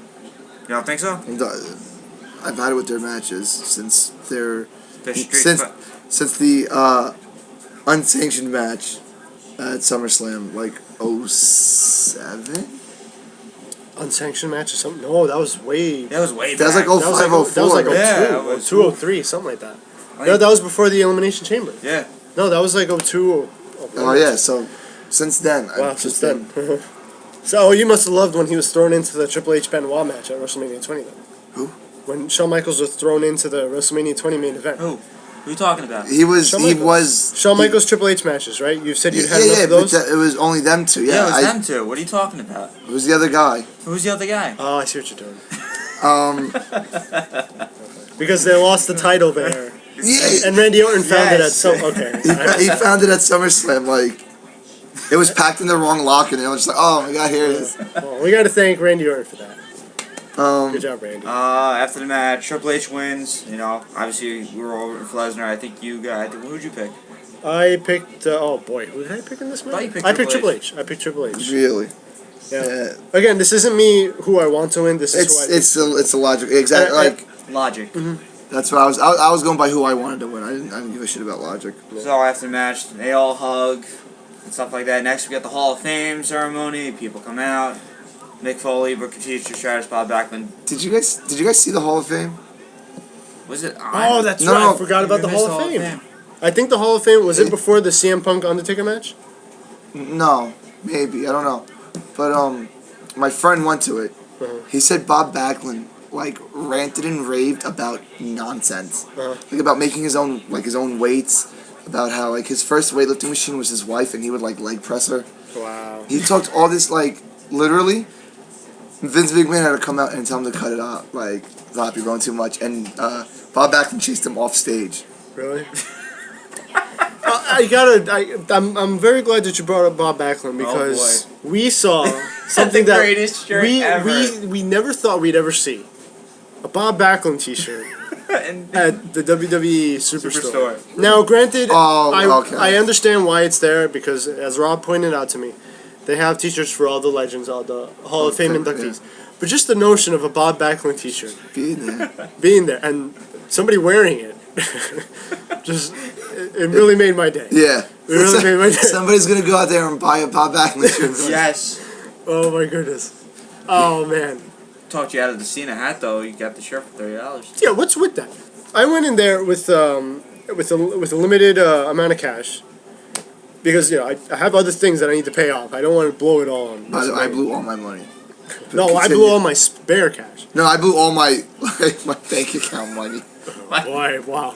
You don't think so? And, I've had it with their matches since The street fight. since the unsanctioned match at SummerSlam, like 07? Unsanctioned match or something. No, that was way. That was way That was back. like That was like 05, 04. that was like 02, Yeah, it was- 02, 03, something like that. Like- No, that was before the Elimination Chamber. Yeah. No, that was like 02. Oh yeah, so since then, Wow, I've since just then. been. So you must have loved when he was thrown into the Triple H Benoit match at WrestleMania 20 then. Who? When Shawn Michaels was thrown into the WrestleMania 20 main event. Who? Who are you talking about? He was. Shawn He Michaels. was. Shawn Michaels Triple H matches, right? You said you'd had Yeah, enough yeah, of but those? it was only them two. Yeah, Yeah, it was them two. What are you talking about? it was the other guy. Who's the other guy? Oh, I see what you're doing. Um, Because they lost the title there. yeah, And Randy Orton found it at Yes. some... Okay. he found it at SummerSlam. Like, it was packed in the wrong locker, and they were just like, "Oh my god, here it is." Well, we got to thank Randy Orton for that. Good job, Randy. After the match, Triple H wins. Obviously we were over for Lesnar. I think you got. Who'd you pick? I picked... oh, boy. Who did I pick in this match? thought you picked I picked Triple Triple H. I picked Triple H. Really? Yeah. Yeah. Again, this isn't me who I want to win. This is who I picked. It's a logic. Exactly. Like, Logic. that's what I was. I was going by who I wanted to win. I didn't give a shit about logic. So after the match, they all hug and stuff like that. Next, we got the Hall of Fame ceremony. People come out. Mick Foley, Booker T, Trish Stratus, Bob Backlund. Did you guys see the Hall of Fame? Was it? Oh, that's No, right. no. I forgot about the We missed Hall of Fame. I think the Hall of Fame, was it before the CM Punk Undertaker match? No, maybe I don't know. But my friend went to it. He said Bob Backlund like ranted and raved about nonsense, Uh-huh. like about making his own weights, about how like his first weightlifting machine was his wife and he would like leg press her. Wow. He talked all this like literally. Vince McMahon had to come out and tell him to cut it out. Like, stop, you're going too much. And Bob Backlund chased him off stage. Really? I'm very glad that you brought up Bob Backlund because we saw something that greatest shirt ever. we never thought we'd ever see. A Bob Backlund T-shirt at the WWE Superstore. Now, granted, I understand why it's there because, as Rob pointed out to me, they have T-shirts for all the legends, all the Hall of Fame inductees. Yeah. But just the notion of a Bob Backlund T-shirt being there, and somebody wearing it, it really made my day. Yeah, it really made my day. Somebody's gonna go out there and buy a Bob Backlund shirt. Yes. Oh my goodness. Oh man. Talked you out of the Cena hat though. You got the shirt for $30. Yeah, what's with that? I went in there with a limited amount of cash. Because, you know, I have other things that I need to pay off. I don't want to blow it all on. I blew all my money. No, I blew all my spare cash. No, I blew all my my bank account money. Boy, wow.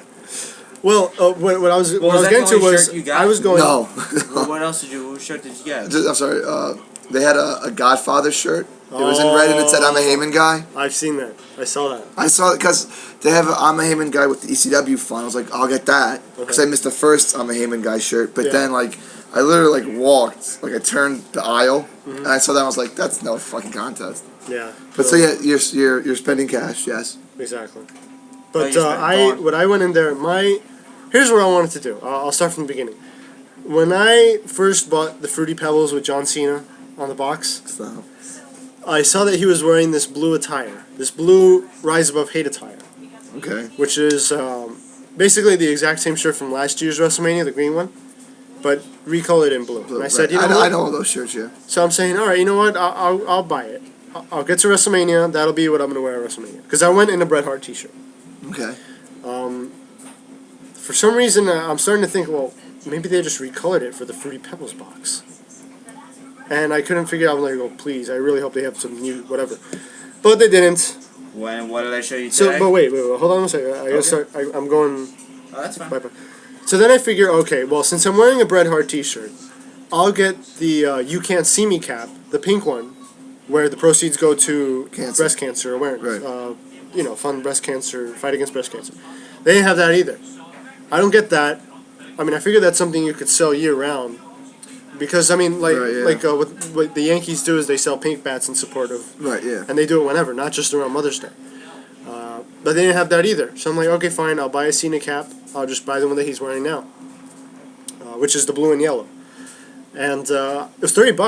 Well, what I was getting to was I was going. No. Well, what else did you? What shirt did you get? I'm sorry. They had a Godfather shirt. It was in red and it said I'm a Heyman guy. I've seen that. I saw that. I saw it because they have an I'm a Heyman guy with the ECW font. I was like, I'll get that because I missed the first I'm a Heyman guy shirt. But then like I literally like walked, like I turned the aisle and I saw that. And I was like, that's no fucking contest. Yeah. But so yeah, you're spending cash, yes. Exactly. But when I went in there, here's what I wanted to do. I'll start from the beginning. When I first bought the Fruity Pebbles with John Cena on the box. Stop. I saw that he was wearing this blue attire, this blue Rise Above Hate attire. Okay. Which is basically the exact same shirt from last year's WrestleMania, the green one, but recolored in blue. And I said, you know what? I know all those shirts, yeah. So I'm saying, all right, you know what? I'll buy it. I'll get to WrestleMania. That'll be what I'm gonna wear at WrestleMania. Because I went in a Bret Hart T-shirt. Okay. For some reason, I'm starting to think, well, maybe they just recolored it for the Fruity Pebbles box. And I couldn't figure out. I'm like, oh, please! I really hope they have some new whatever, but they didn't. What did I show you today? So, but wait, hold on a second. I gotta start. I'm going. Oh, that's fine. So then I figure, okay, well, since I'm wearing a Bret Hart T-shirt, I'll get the "You Can't See Me" cap, the pink one, where the proceeds go to breast cancer awareness. Right. Fund breast cancer, fight against breast cancer. They didn't have that either. I don't get that. I mean, I figure that's something you could sell year round. Because, I mean, what the Yankees do is they sell pink bats in support of... Right, yeah. And they do it whenever, not just around Mother's Day. But they didn't have that either. So I'm like, okay, fine, I'll buy a Cena cap. I'll just buy the one that he's wearing now. Which is the blue and yellow. And it was $30. It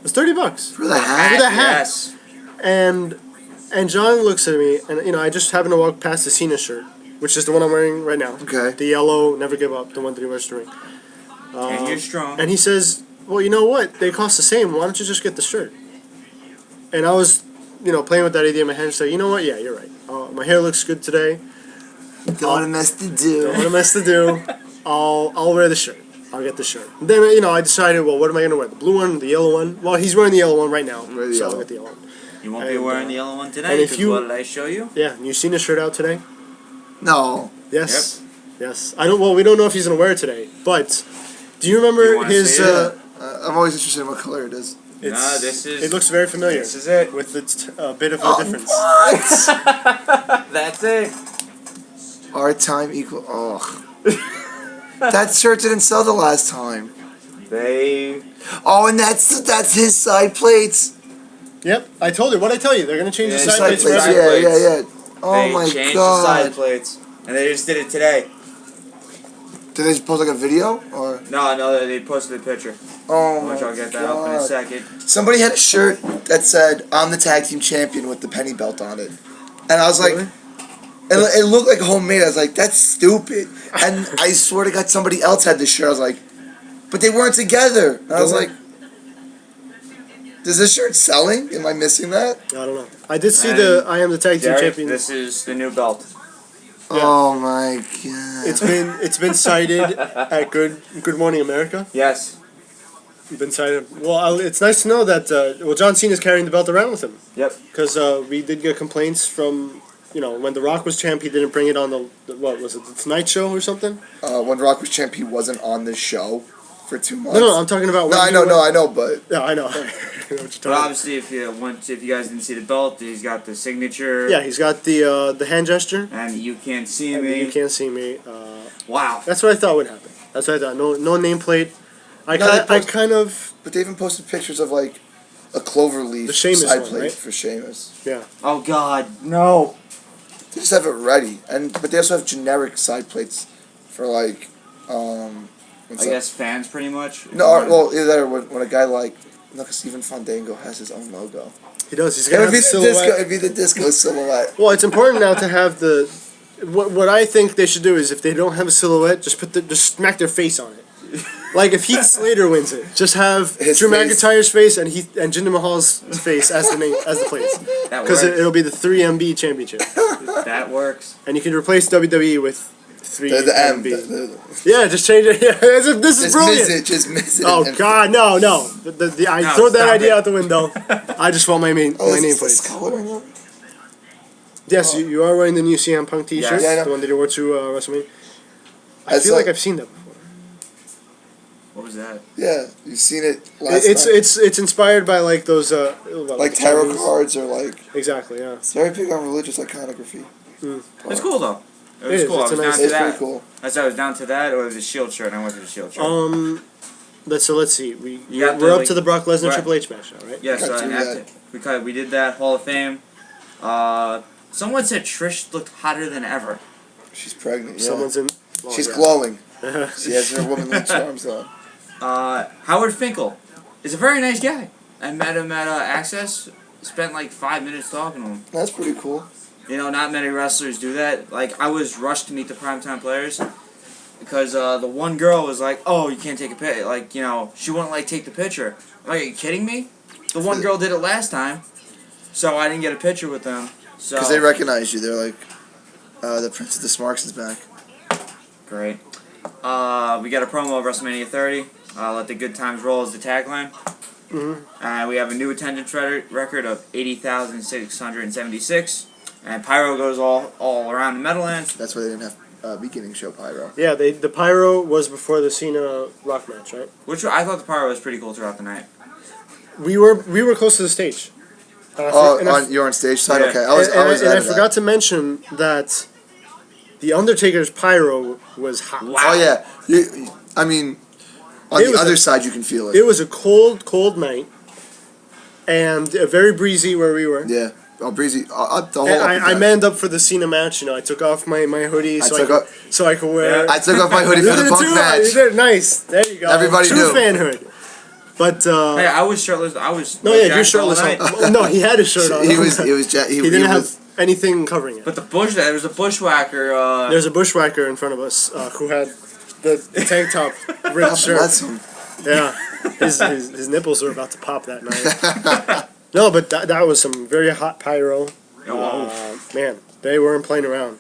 was $30. For the hat? For the hat. Yes. And John looks at me, and, I just happened to walk past the Cena shirt, which is the one I'm wearing right now. Okay. The yellow, Never Give Up, the one that he wears to the ring. And you're strong. And he says, well, you know what? They cost the same. Why don't you just get the shirt? And I was, playing with that idea in my head and say, you know what? Yeah, you're right. My hair looks good today. Don't want to mess to do. Don't want to mess to do. I'll wear the shirt. I'll get the shirt. Then, I decided, well, what am I going to wear? The blue one, the yellow one? Well, he's wearing the yellow one right now. So I'll get the yellow one. You won't be wearing the yellow one today? What did I show you? Yeah, and you seen his shirt out today? No. Yes. Yep. Yes. We don't know if he's going to wear it today, but... Do you remember his? I'm always interested in what color it is. It looks very familiar. This is it. With a bit of a difference. What? That's it. Our time equal. Oh. That shirt didn't sell the last time. Oh, and that's his side plates. Yep, I told you. What did I tell you? They're gonna change the side plates. Yeah. Oh my god. They changed the side plates, and they just did it today. Did they just post like a video or? No, they posted a picture. Oh my god. I'll get that up in a second. Somebody had a shirt that said, "I'm the tag team champion" with the penny belt on it, and I was like, it looked like homemade. I was like, that's stupid. And I swear to God, somebody else had this shirt. I was like, but they weren't together. And I was like, is this shirt selling? Am I missing that? I don't know. I did see the I am the tag team champion. This is the new belt. Yeah. Oh my god! It's been cited at Good Morning America. Yes. Been cited. Well, it's nice to know that. John Cena's carrying the belt around with him. Yep. Because we did get complaints from when The Rock was champ, he didn't bring it on the what was it, the Tonight Show or something? When Rock was champ, he wasn't on the show for 2 months. No, I'm talking about. No, I know, but yeah, I know. I know what you're talking But obviously, if you guys didn't see the belt, he's got the signature. Yeah, he's got the hand gesture. And you can't see And me. You can't see me. Wow. That's what I thought would happen. That's what I thought. No nameplate. I kind of. But they even posted pictures of like a cloverleaf The Sheamus side one, plate right? for Sheamus. Yeah. Oh God, no. They just have it ready, but they also have generic side plates for like. I guess fans pretty much. No, well, either that or when a guy like Steven Fandango has his own logo. He does. He's It gonna would have be the the silhouette. disco. It'd be the disco silhouette. Well, it's important now to have the. What I think they should do is if they don't have a silhouette, just smack their face on it. Like if Heath Slater wins it, just have His Drew face. McIntyre's face and Jinder Mahal's face as the name as the plates, That because works. it'll be the 3MB championship, That works. and you can replace WWE with 3MB. The M. Yeah, just change it. Yeah, as if this is Just brilliant. miss it. Just miss it. Oh and- God, no! I No, throw that stop idea it. out the window. I just want my Oh, my is this the nameplates. skull right now? Yes, you are wearing the new CM Punk T-shirt, Yes. Yeah, I know. the one that you wore to WrestleMania. I That's feel like like- I've seen that before. What was that? Yeah, you've seen it last It's time. it's inspired by like those Like tarot Chinese- cards or like Exactly, yeah. it's very big on religious iconography. It's cool though. It It was is, cool. I it's was a down nice- to It's that. pretty cool. I was down to that, or the Shield shirt. I went to the Shield shirt. Let's see. You got We're the, up to the Brock Lesnar right. Triple H match now, right? Yes, Got and to after we did that Hall of Fame. Someone said Trish looked hotter than ever. She's pregnant. Yeah. Someone's in. well, She's yeah. glowing. She has her womanly charms on. Howard Finkel is a very nice guy. I met him at Access. Spent like 5 minutes talking to him. That's pretty cool. Not many wrestlers do that. Like, I was rushed to meet the primetime players because the one girl was like, "Oh, you can't take a picture." Like, she wouldn't like take the picture. I'm like, are you kidding me? The one girl did it last time, so I didn't get a picture with them. So Because they recognize you. They're like, the Prince of the Smarks is back. great. We got a promo of WrestleMania 30. Let the good times roll is the tagline. Mhm. We have a new attendance record of 80,676. And Pyro goes all around the Meadowlands. That's why they didn't have beginning show pyro. Yeah, the pyro was before the Cena Rock match, right? Which I thought the Pyro was pretty cool throughout the night. We were close to the stage. You're on stage side. Yeah. Okay, I was I out of that. forgot to mention that the Undertaker's pyro was hot. Oh yeah, I mean, on It the was other a- side you can feel it. It was a cold night, and very breezy where we were. Yeah, breezy. The whole. And up and I down. manned up for the Cena match. I took off my hoodie so I could wear. I took off my hoodie You for the did Punk too? match. You did? Nice. There you go. Everybody True knew. fanhood. But Hey, I was shirtless. I was. no, yeah, you're jacked all shirtless. night. Well, no, he had his shirt on. He He didn't have anything covering it. But there was a bushwhacker. There's a bushwhacker in front of us who had the tank top ripped shirt. Bless him. Yeah, his nipples were about to pop that night. No, but that was some very hot pyro. Man, they weren't playing around.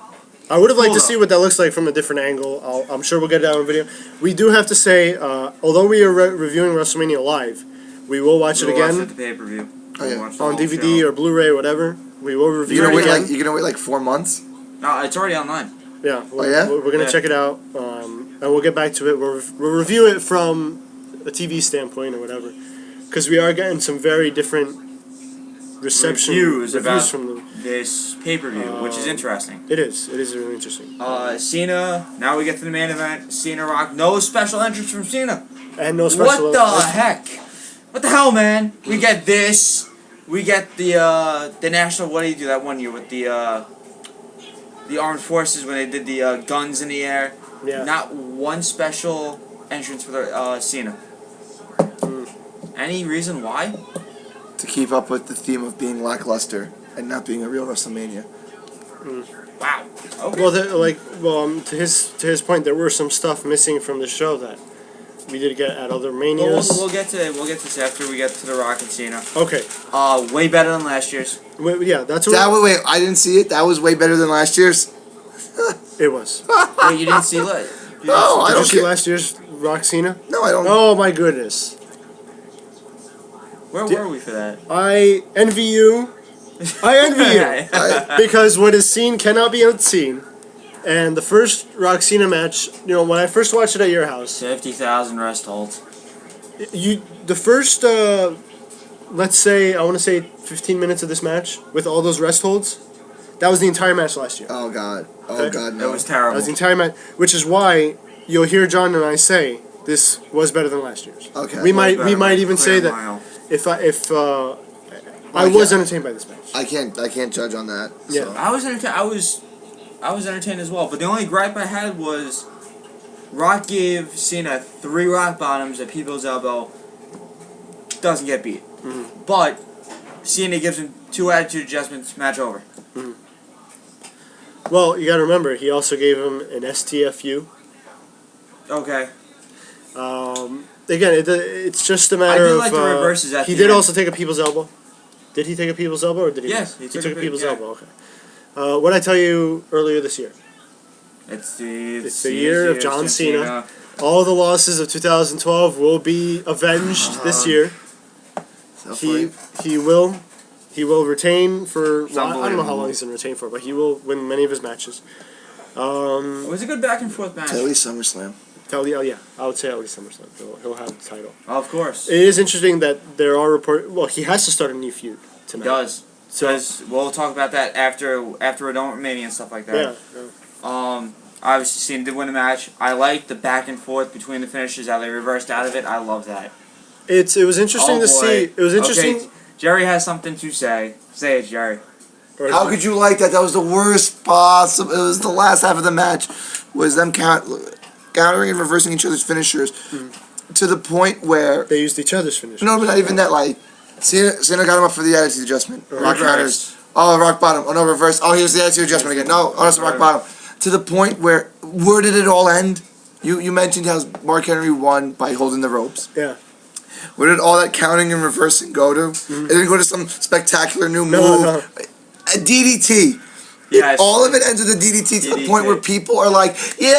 I would have liked to see what that looks like from a different angle. I'm sure we'll get that on video. We do have to say, although we are reviewing WrestleMania live, we will watch it We'll watch again at the pay-per-view. Oh, yeah. We'll watch the on whole DVD show. or Blu-ray or whatever. We will review You're it again. gonna wait like 4 months. No, it's already online. Yeah, yeah? we're gonna Yeah. check it out, and we'll get back to it. We'll review it from a TV standpoint or whatever, because we are getting some very different Reviews about from them. this pay-per-view, which is interesting. It is really interesting. Cena. Now we get to the main event. Cena Rock. No special entrance from Cena. And no special. What the heck? What the hell, man? We get this. We get the national. What do you do that one year with the armed forces when they did the guns in the air? Yeah. Not one special entrance for the Cena. Any reason why? To keep up with the theme of being lackluster and not being a real WrestleMania. Wow. Okay. Well, to his point, there were some stuff missing from the show that we did get at other manias. We'll get to this after we get to the Rock and Cena. Okay. Way better than last year's. Yeah, that's what Wait, I didn't see it. That was way better than last year's. it was. Wait, you didn't see it? No, I Did you don't see care. last year's Rock Cena? No, I don't. Oh my goodness. Where were we for that? I envy you. I envy you. Because what is seen cannot be unseen. And the first Rock Cena match, when I first watched it at your house, 50,000 rest holds. the first, let's say, I want to say 15 minutes of this match with all those rest holds, that was the entire match last year. Oh God. Oh Okay. God, no. It was That terrible. was the entire match, which is why you'll hear John and I say this was better than last year's. Okay. We might Better by even a say clear that mile. if I was entertained by this match. I can't judge on that. Yeah. So. I was entertained. I was entertained as well. But the only gripe I had was Rock gave Cena 3 rock bottoms at People's Elbow. Doesn't get beat. Mm-hmm. But Cena gives him 2 attitude adjustments. Match over. Well, you got to remember, he also gave him an STFU. Okay. Again, it's just a matter I did of. like the reverses at he the did end. also take a people's elbow. Did he take a people's elbow or did he? Yes, not? he He took took a people's yeah. elbow. Okay. What did I tell you earlier this year? It's the year of John Cena. All the losses of 2012 will be avenged this year. So He funny. he will retain for. It's Well, I don't know how unbelievable. long he's gonna retain for, but he will win many of his matches. It was a good back and forth match. Till at least SummerSlam. Yeah, I would say at least SummerSlam. He'll have the title. Of course. It is interesting that there are reports. Well, he has to start a new feud He tonight. does. So Because we'll talk about that after Wrestlemania and stuff like yeah, that. Obviously, Cena did win the match. I like the back and forth between the finishers, how they reversed out of it. I love that. it was interesting Oh, to boy. see. It was interesting. Okay, Jerry has something to say. Say it, Jerry. Or- How could you like that? That was the worst possible. It was the last half of the match. Was them countering and reversing each other's finishers to the point where they used each other's finish? no, but not even that. Like Cena got him up for the attitude adjustment. Rock Reversed. counters. Oh, rock bottom. Oh no, reverse. Oh, here's the attitude adjustment again. No, oh, that's the rock bottom. To the point where did it all end? You mentioned how Mark Henry won by holding the ropes. Yeah. Where did all that counting and reversing go to? It didn't go to some spectacular new move. No. A DDT. Yes. All of it ends with a DDT to the point where people are like, yeah,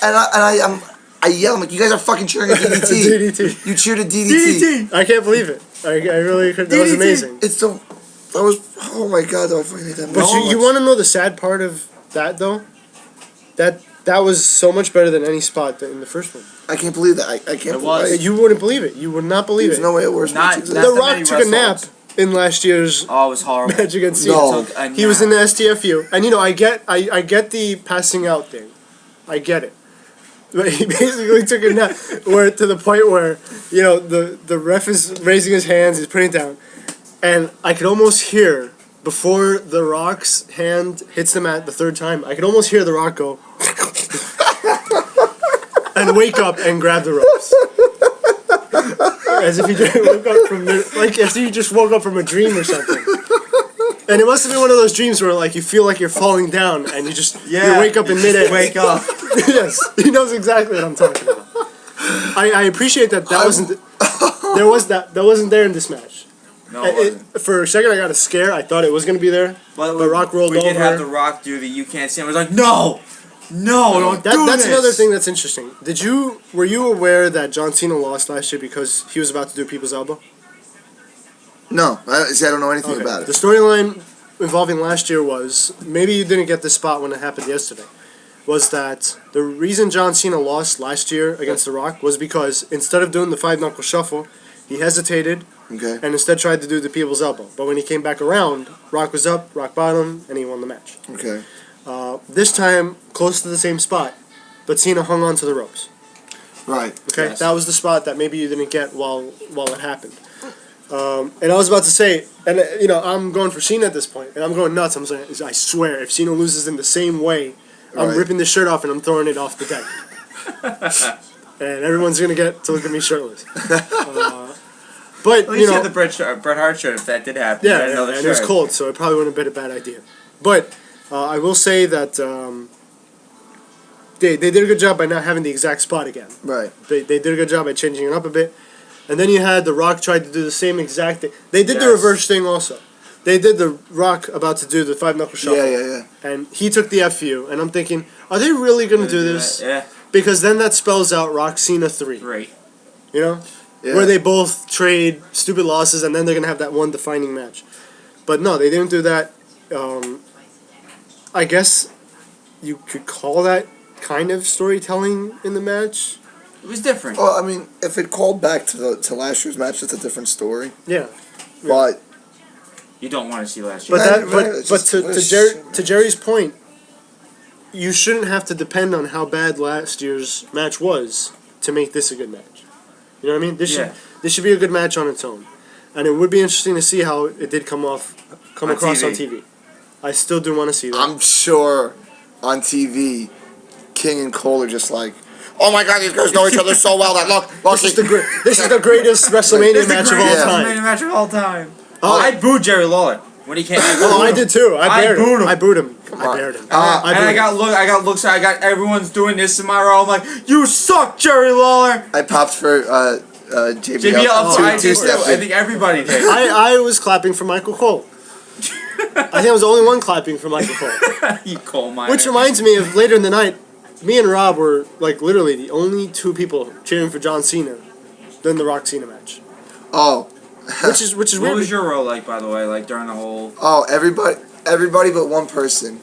and I yell, I'm like, you guys are fucking cheering a DDT. DDT. You cheered a DDT. I can't believe it. I really could. That was DDT. amazing. That was, oh my God, that I fucking hate that match. But so you much. want to know the sad part of that though? That was so much better than any spot in the first one. I can't believe that. I can't It was. believe You wouldn't believe it. You would not believe There's it. no way it was. Not- The That's the Rock many took a nap wrestles. in last year's Oh, it was horrible. match against Cena. No. Took a He was nap. in the STFU, and I get the passing out thing, I get it, but he basically took a nap, where to the point where the ref is raising his hands, he's putting it down, and I could almost hear before the Rock's hand hits the mat the third time, I could almost hear the Rock go and wake up and grab the ropes. As if he just woke up from as if he just woke up from a dream or something. And it must have been one of those dreams where you feel like you're falling down and you wake up in midair. Wake up. Yes, he knows exactly what I'm talking about. I appreciate that wasn't there in this match. No, it wasn't. For a second I got a scare. I thought it was gonna be there. But The Rock rolled we did over. have The Rock do the you can't see him. I was like, no, don't do That's this. another thing that's interesting. Were you aware that John Cena lost last year because he was about to do People's Elbow? No, I don't know anything Okay. about The it. storyline involving last year was, maybe you didn't get this spot when it happened yesterday, was that the reason John Cena lost last year against The Rock was because instead of doing the 5-knuckle shuffle, he hesitated Okay. and instead tried to do the People's Elbow. But when he came back around, Rock was up, Rock bottom, and he won the match. Okay. This time, close to the same spot, but Cena hung on to the ropes. Right. Okay, Yes. that was the spot that maybe you didn't get while it happened. And I was about to say, and I'm going for Cena at this point, and I'm going nuts. I'm saying, I swear, if Cena loses in the same way, I'm Right. ripping this shirt off and I'm throwing it off the deck. And everyone's gonna get to look at me shirtless. But At least you had the Bret Hart shirt if that did happen. You yeah, had another and it was shirt. cold, so it probably wouldn't have been a bad idea. But I will say that they did a good job by not having the exact spot again. Right. They did a good job at changing it up a bit. And then you had The Rock tried to do the same exact thing. They did the Yes. reverse thing also. They did The Rock about to do the 5-knuckle shuffle. Yeah. And he took the FU. And I'm thinking, are they really going to do this? Yeah, Because then that spells out Rock Cena 3. great. You know? where they both trade stupid losses and then they're gonna have that one defining match. But no, they didn't do that. I guess you could call that kind of storytelling in the match. It was different. Well, I mean, if it called back to last year's match, that's a different story. Yeah. But You don't want to see last year. But to Jerry's point, you shouldn't have to depend on how bad last year's match was to make this a good match. You know what I mean? This should be a good match on its own, and it would be interesting to see how it did come across on TV. I still do want to see that. I'm sure on TV, King and Cole are just like, oh my God, these guys know each other so well that look. This is the greatest WrestleMania match of all time. WrestleMania match of all time. I booed Jerry Lawler when he came. I did too. I booed him. I booed him. I bared him. I got looks. I got everyone's doing this in my row. I'm like, you suck, Jerry Lawler. I popped for JBL up. I think everybody did. I was clapping for Michael Cole. I think I was the only one clapping for Michael Cole. You coal miner. Which reminds me of later in the night, me and Rob were like literally the only two people cheering for John Cena during the Rock Cena match. Oh. Which is what weird. What was your role like, by the way, like during the whole? Oh, everybody but one person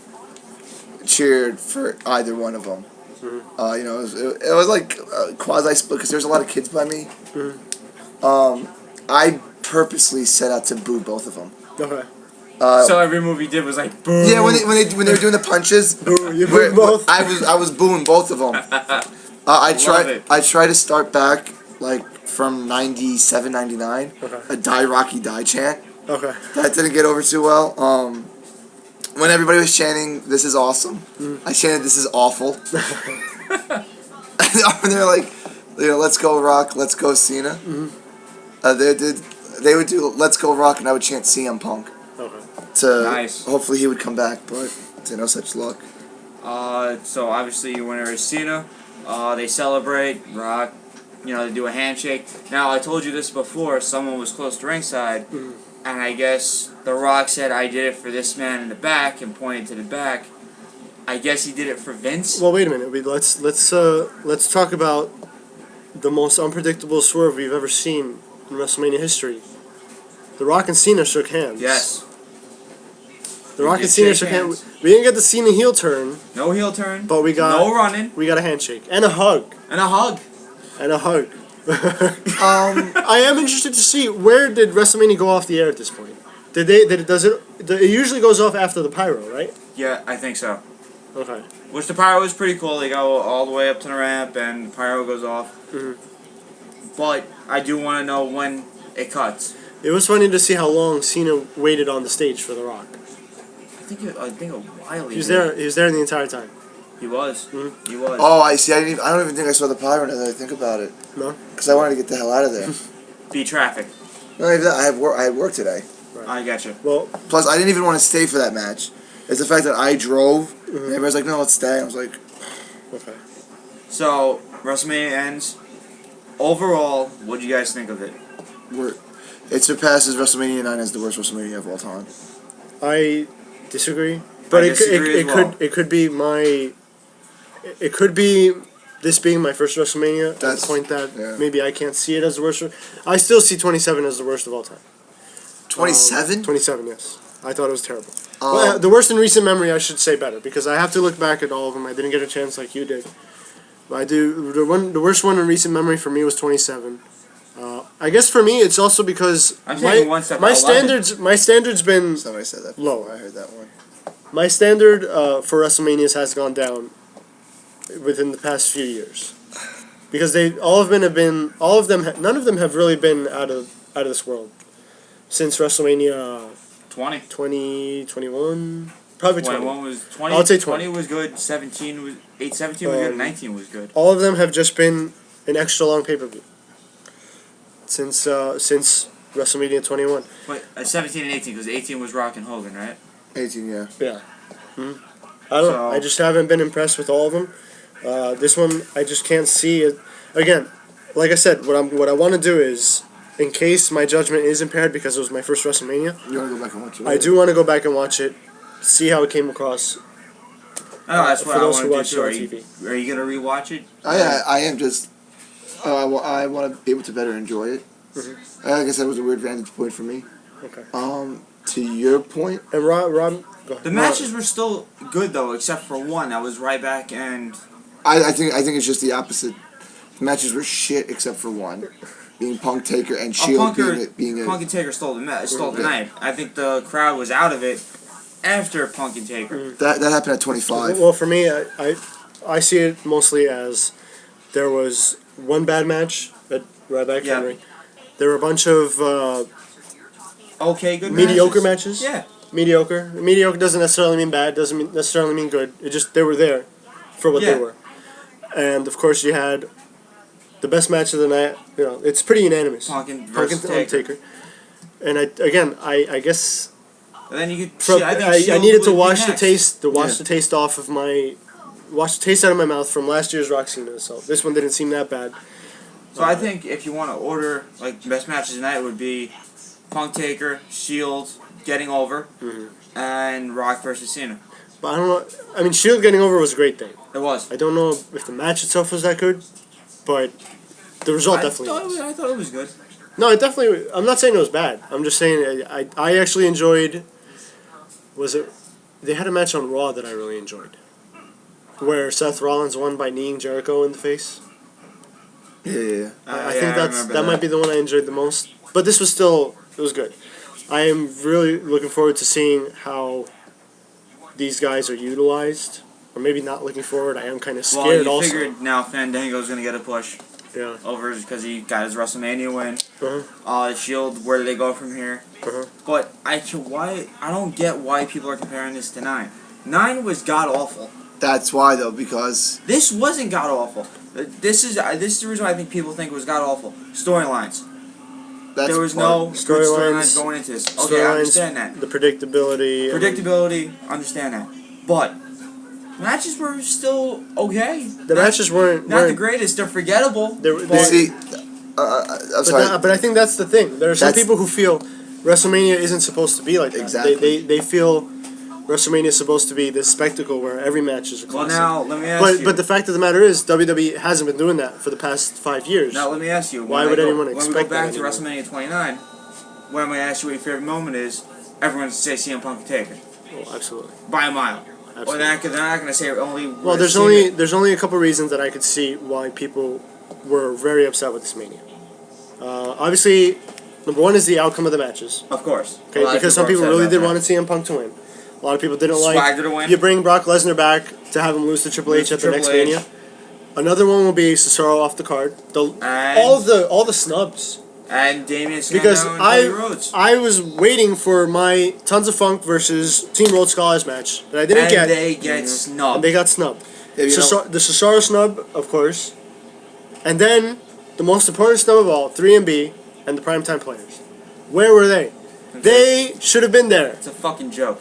cheered for either one of them. Mm-hmm. You know, it was like quasi split because there was a lot of kids by me. Mm-hmm. I purposely set out to boo both of them. Okay. So every move he did was like boo. Yeah, when they were doing the punches, boo, you booed both. I was booing both of them. I tried to start back like from 97, 99, a Die Rocky Die chant. Okay. That didn't get over too well. When everybody was chanting, "This is awesome," I chanted, "This is awful." And they're like, you know, "Let's go Rock, let's go Cena." They would do "Let's go Rock," and I would chant CM Punk. Okay. Hopefully he would come back, but to no such luck. So obviously your winner is Cena. They celebrate. Rock, you know, they do a handshake. Now I told you this before. Someone was close to ringside, and I guess The Rock said, "I did it for this man in the back," and pointed to the back. I guess he did it for Vince. Well, wait a minute. Let's talk about the most unpredictable swerve we've ever seen in WrestleMania history. The Rock and Cena shook hands. Yes. The Rock and Cena shook hands. We didn't get the Cena heel turn. No heel turn. But we got no running. We got a handshake and a hug. And a hug. And a hug. I am interested to see, where did WrestleMania go off the air at this point? It usually goes off after the pyro, right? Yeah, I think so. Okay. Which the pyro is pretty cool. They go all the way up to the ramp and the pyro goes off. But I do want to know when it cuts. It was funny to see how long Cena waited on the stage for The Rock. I think a while. He was there the entire time. He was. He was. Oh, I see. I don't even think I saw the pyro now that I think about it. No. Because I wanted to get the hell out of there. Beat traffic. No, even that. I had work today. Right. I gotcha. Well. Plus, I didn't even want to stay for that match. It's the fact that I drove. And everybody's like, "No, let's stay." I was like, Okay. So WrestleMania ends. Overall, what do you guys think of it? It surpasses WrestleMania 9 as the worst WrestleMania of all time. I disagree, but it could be this being my first WrestleMania. At the point that maybe I can't see it as the worst. I still see 27 as the worst of all time. 27? 27, yes. I thought it was terrible. Well, the worst in recent memory, I should say better, because I have to look back at all of them. I didn't get a chance like you did. But I do. The worst one in recent memory for me was 27. I guess for me, it's also because my standard's been Somebody said that low. before. I heard that one. My standard for WrestleManias has gone down within the past few years, because none of them have really been out of this world since WrestleMania 20, 21, probably 20. 21 was 20. I'll say 20. 20 was good. 17 was 17 was good. 19 was good. All of them have just been an extra long pay-per-view since WrestleMania 21. Wait, 17 and 18, because 18 was Rock and Hogan, right? 18, yeah. Yeah. I don't know. I just haven't been impressed with all of them. This one, I just can't see it. Again, like I said, what I want to do is, in case my judgment is impaired because it was my first WrestleMania, You want to go back and watch it? I do want to go back and watch it, see how it came across. Oh, that's what for I those want who to do watch it too. on TV. Are you going to rewatch it? I am just... I want to be able to better enjoy it. Mm-hmm. Like I said, it was a weird vantage point for me. Okay. To your point, And Rob, go ahead. The matches were still good though, except for one. That was Ryback and I think it's just the opposite. The matches were shit except for one, being Punk, Taker, and Shield being Punk and Taker stole the night. I think the crowd was out of it after Punk and Taker. that happened at 25. Well, for me, I see it mostly as there was one bad match at Ryback Yeah. Henry. There were a bunch of Okay, good mediocre matches. Yeah. Mediocre. Mediocre doesn't necessarily mean bad. Doesn't necessarily mean good. It just they were there for what Yeah. they were. And of course, you had the best match of the night. You know, it's pretty unanimous. Punk and versus Taker. And I guess And then you could. from, I think I Shield needed to would be wash the next. taste the taste off of wash the taste out of my mouth from last year's Rock Cena. So this one didn't seem that bad. So I think if you want to order like best matches tonight, it would be Punk Taker, Shield getting over, and Rock versus Cena. But I don't know. I mean, Shield getting over was a great thing. It was. I don't know if the match itself was that good, but the result definitely was. I thought it was good. No, it definitely. I'm not saying it was bad. I'm just saying I actually enjoyed. Was it? They had a match on Raw that I really enjoyed, where Seth Rollins won by kneeing Jericho in the face. Yeah. I think that might be the one I enjoyed the most. But this was still it was good. I am really looking forward to seeing how these guys are utilized, or maybe not looking forward. I am kind of Well, scared. you Also, figured now Fandango's gonna get a push yeah. over because he got his WrestleMania win. Uh-huh. Shield, where do they go from here? Uh-huh. But I don't get why people are comparing this to 9. 9 was god awful. That's why though, because This wasn't god awful. This is the reason why I think people think it was god awful. Storylines. There was no good storylines going into this. Okay, I understand that. The predictability. Predictability, understand that. But matches were still okay. The matches weren't Not the greatest. They're forgettable. see, I'm sorry. But I think that's the thing. There are some That's- people who feel WrestleMania isn't supposed to be like that. Exactly. They feel WrestleMania is supposed to be this spectacle where every match is a Well, classic. now let me ask you. But the fact of the matter is, WWE hasn't been doing that for the past 5 years. Now let me ask you. Why would anyone When we expect go back that to anymore? WrestleMania 29, when I'm going to ask you what your favorite moment is, everyone's going to say CM Punk and Taker Oh, absolutely. by a mile. Or Absolutely. they're not going to say only. Well, there's only a couple reasons that I could see why people were very upset with this Mania. Obviously, number one is the outcome of the matches. Of course. Okay, because some people really did want CM Punk to win. A lot of people didn't Swagger to win. like. You bring Brock Lesnar back to have him lose to Triple H at the next Triple H. Mania. Another one will be Cesaro off the card. And- All the snubs. And Damian Sandow Because and Cody Rhodes. I was waiting for my Tons of Funk versus Team Road Scholars match that I didn't And get. they get snubbed. And they got snubbed. Yeah, you know, The Cesaro snub, of course. And then, the most important snub of all, 3MB and the Primetime Players. Where were they? They should have been there. It's a fucking joke.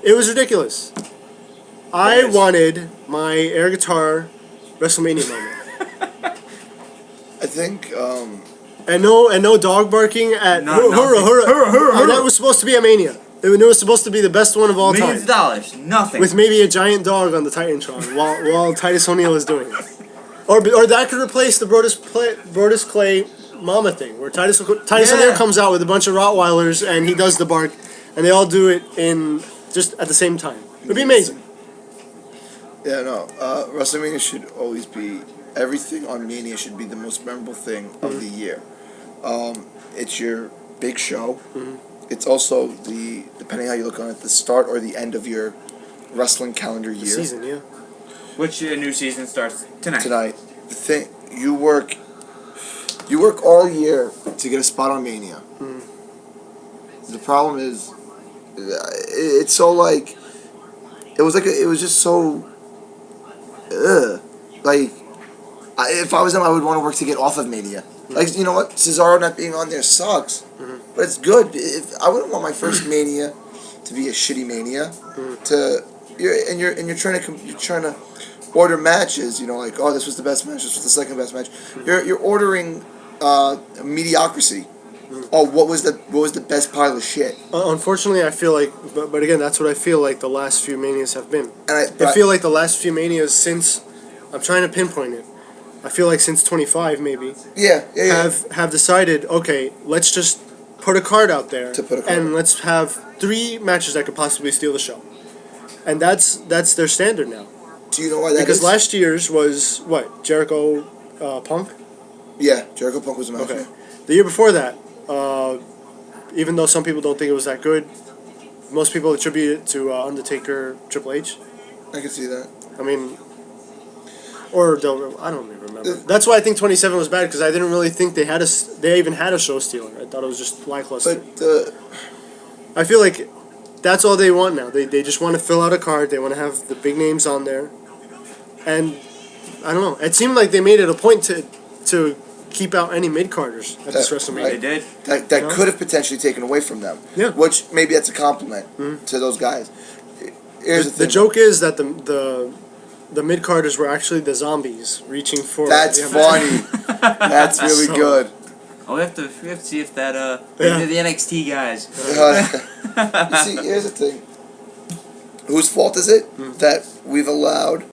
It was ridiculous. I wanted my air guitar WrestleMania moment. I think And no dog barking at No, hurrah, nothing. hurrah. And that was supposed to be a Mania. It was supposed to be the best one of all Millions time. of dollars. Nothing. With maybe a giant dog on the Titantron while Titus O'Neil is doing it. Or that could replace the Brodus Clay Mama thing, where Titus O'Neil comes out with a bunch of Rottweilers and he does the bark, and they all do it in just at the same time. It'd be amazing. yeah, no. WrestleMania should always be everything on Mania should be the most memorable thing of the year. It's your big show. It's also depending how you look on it, the start or the end of your wrestling calendar year. Season, yeah. Which new season starts tonight. Tonight, the thing you work all year to get a spot on Mania. The problem is, it's so like, it was just so, like, if I was them, I would want to work to get off of Mania. Like, you know what, Cesaro not being on there sucks, but it's good. I wouldn't want my first Mania to be a shitty Mania. You're trying to order matches. You know, like, oh, this was the best match. This was the second best match. You're ordering mediocrity. Oh, what was the best pile of shit? Unfortunately, I feel like, but again, that's what I feel like the last few Manias have been. And I feel like the last few Manias since, I'm trying to pinpoint it, I feel like since 25 maybe, Yeah. have decided, okay, let's just put a card out there To put a card and out. let's have 3 matches that could possibly steal the show. And that's their standard now. Do you know why that Because is? last year's was what? Jericho Punk? Yeah, Jericho Punk was a match. Okay. The year before that, even though some people don't think it was that good, most people attribute it to Undertaker, Triple H. I can see that. I mean, or I don't even remember. That's why I think 27 was bad because I didn't really think they even had a show stealer. I thought it was just lackluster. But I feel like that's all they want now. They just want to fill out a card. They want to have the big names on there, and I don't know. It seemed like they made it a point to keep out any mid carders at this WrestleMania. They did. that Yeah. could have potentially taken away from them. Yeah. Which maybe that's a compliment to those guys. Here's the The thing. joke is that the mid carders were actually the zombies reaching for. That's the funny. That's really So- good. Oh, we have to see if that Yeah. the NXT guys. You see, here's the thing. Whose fault is it that we've allowed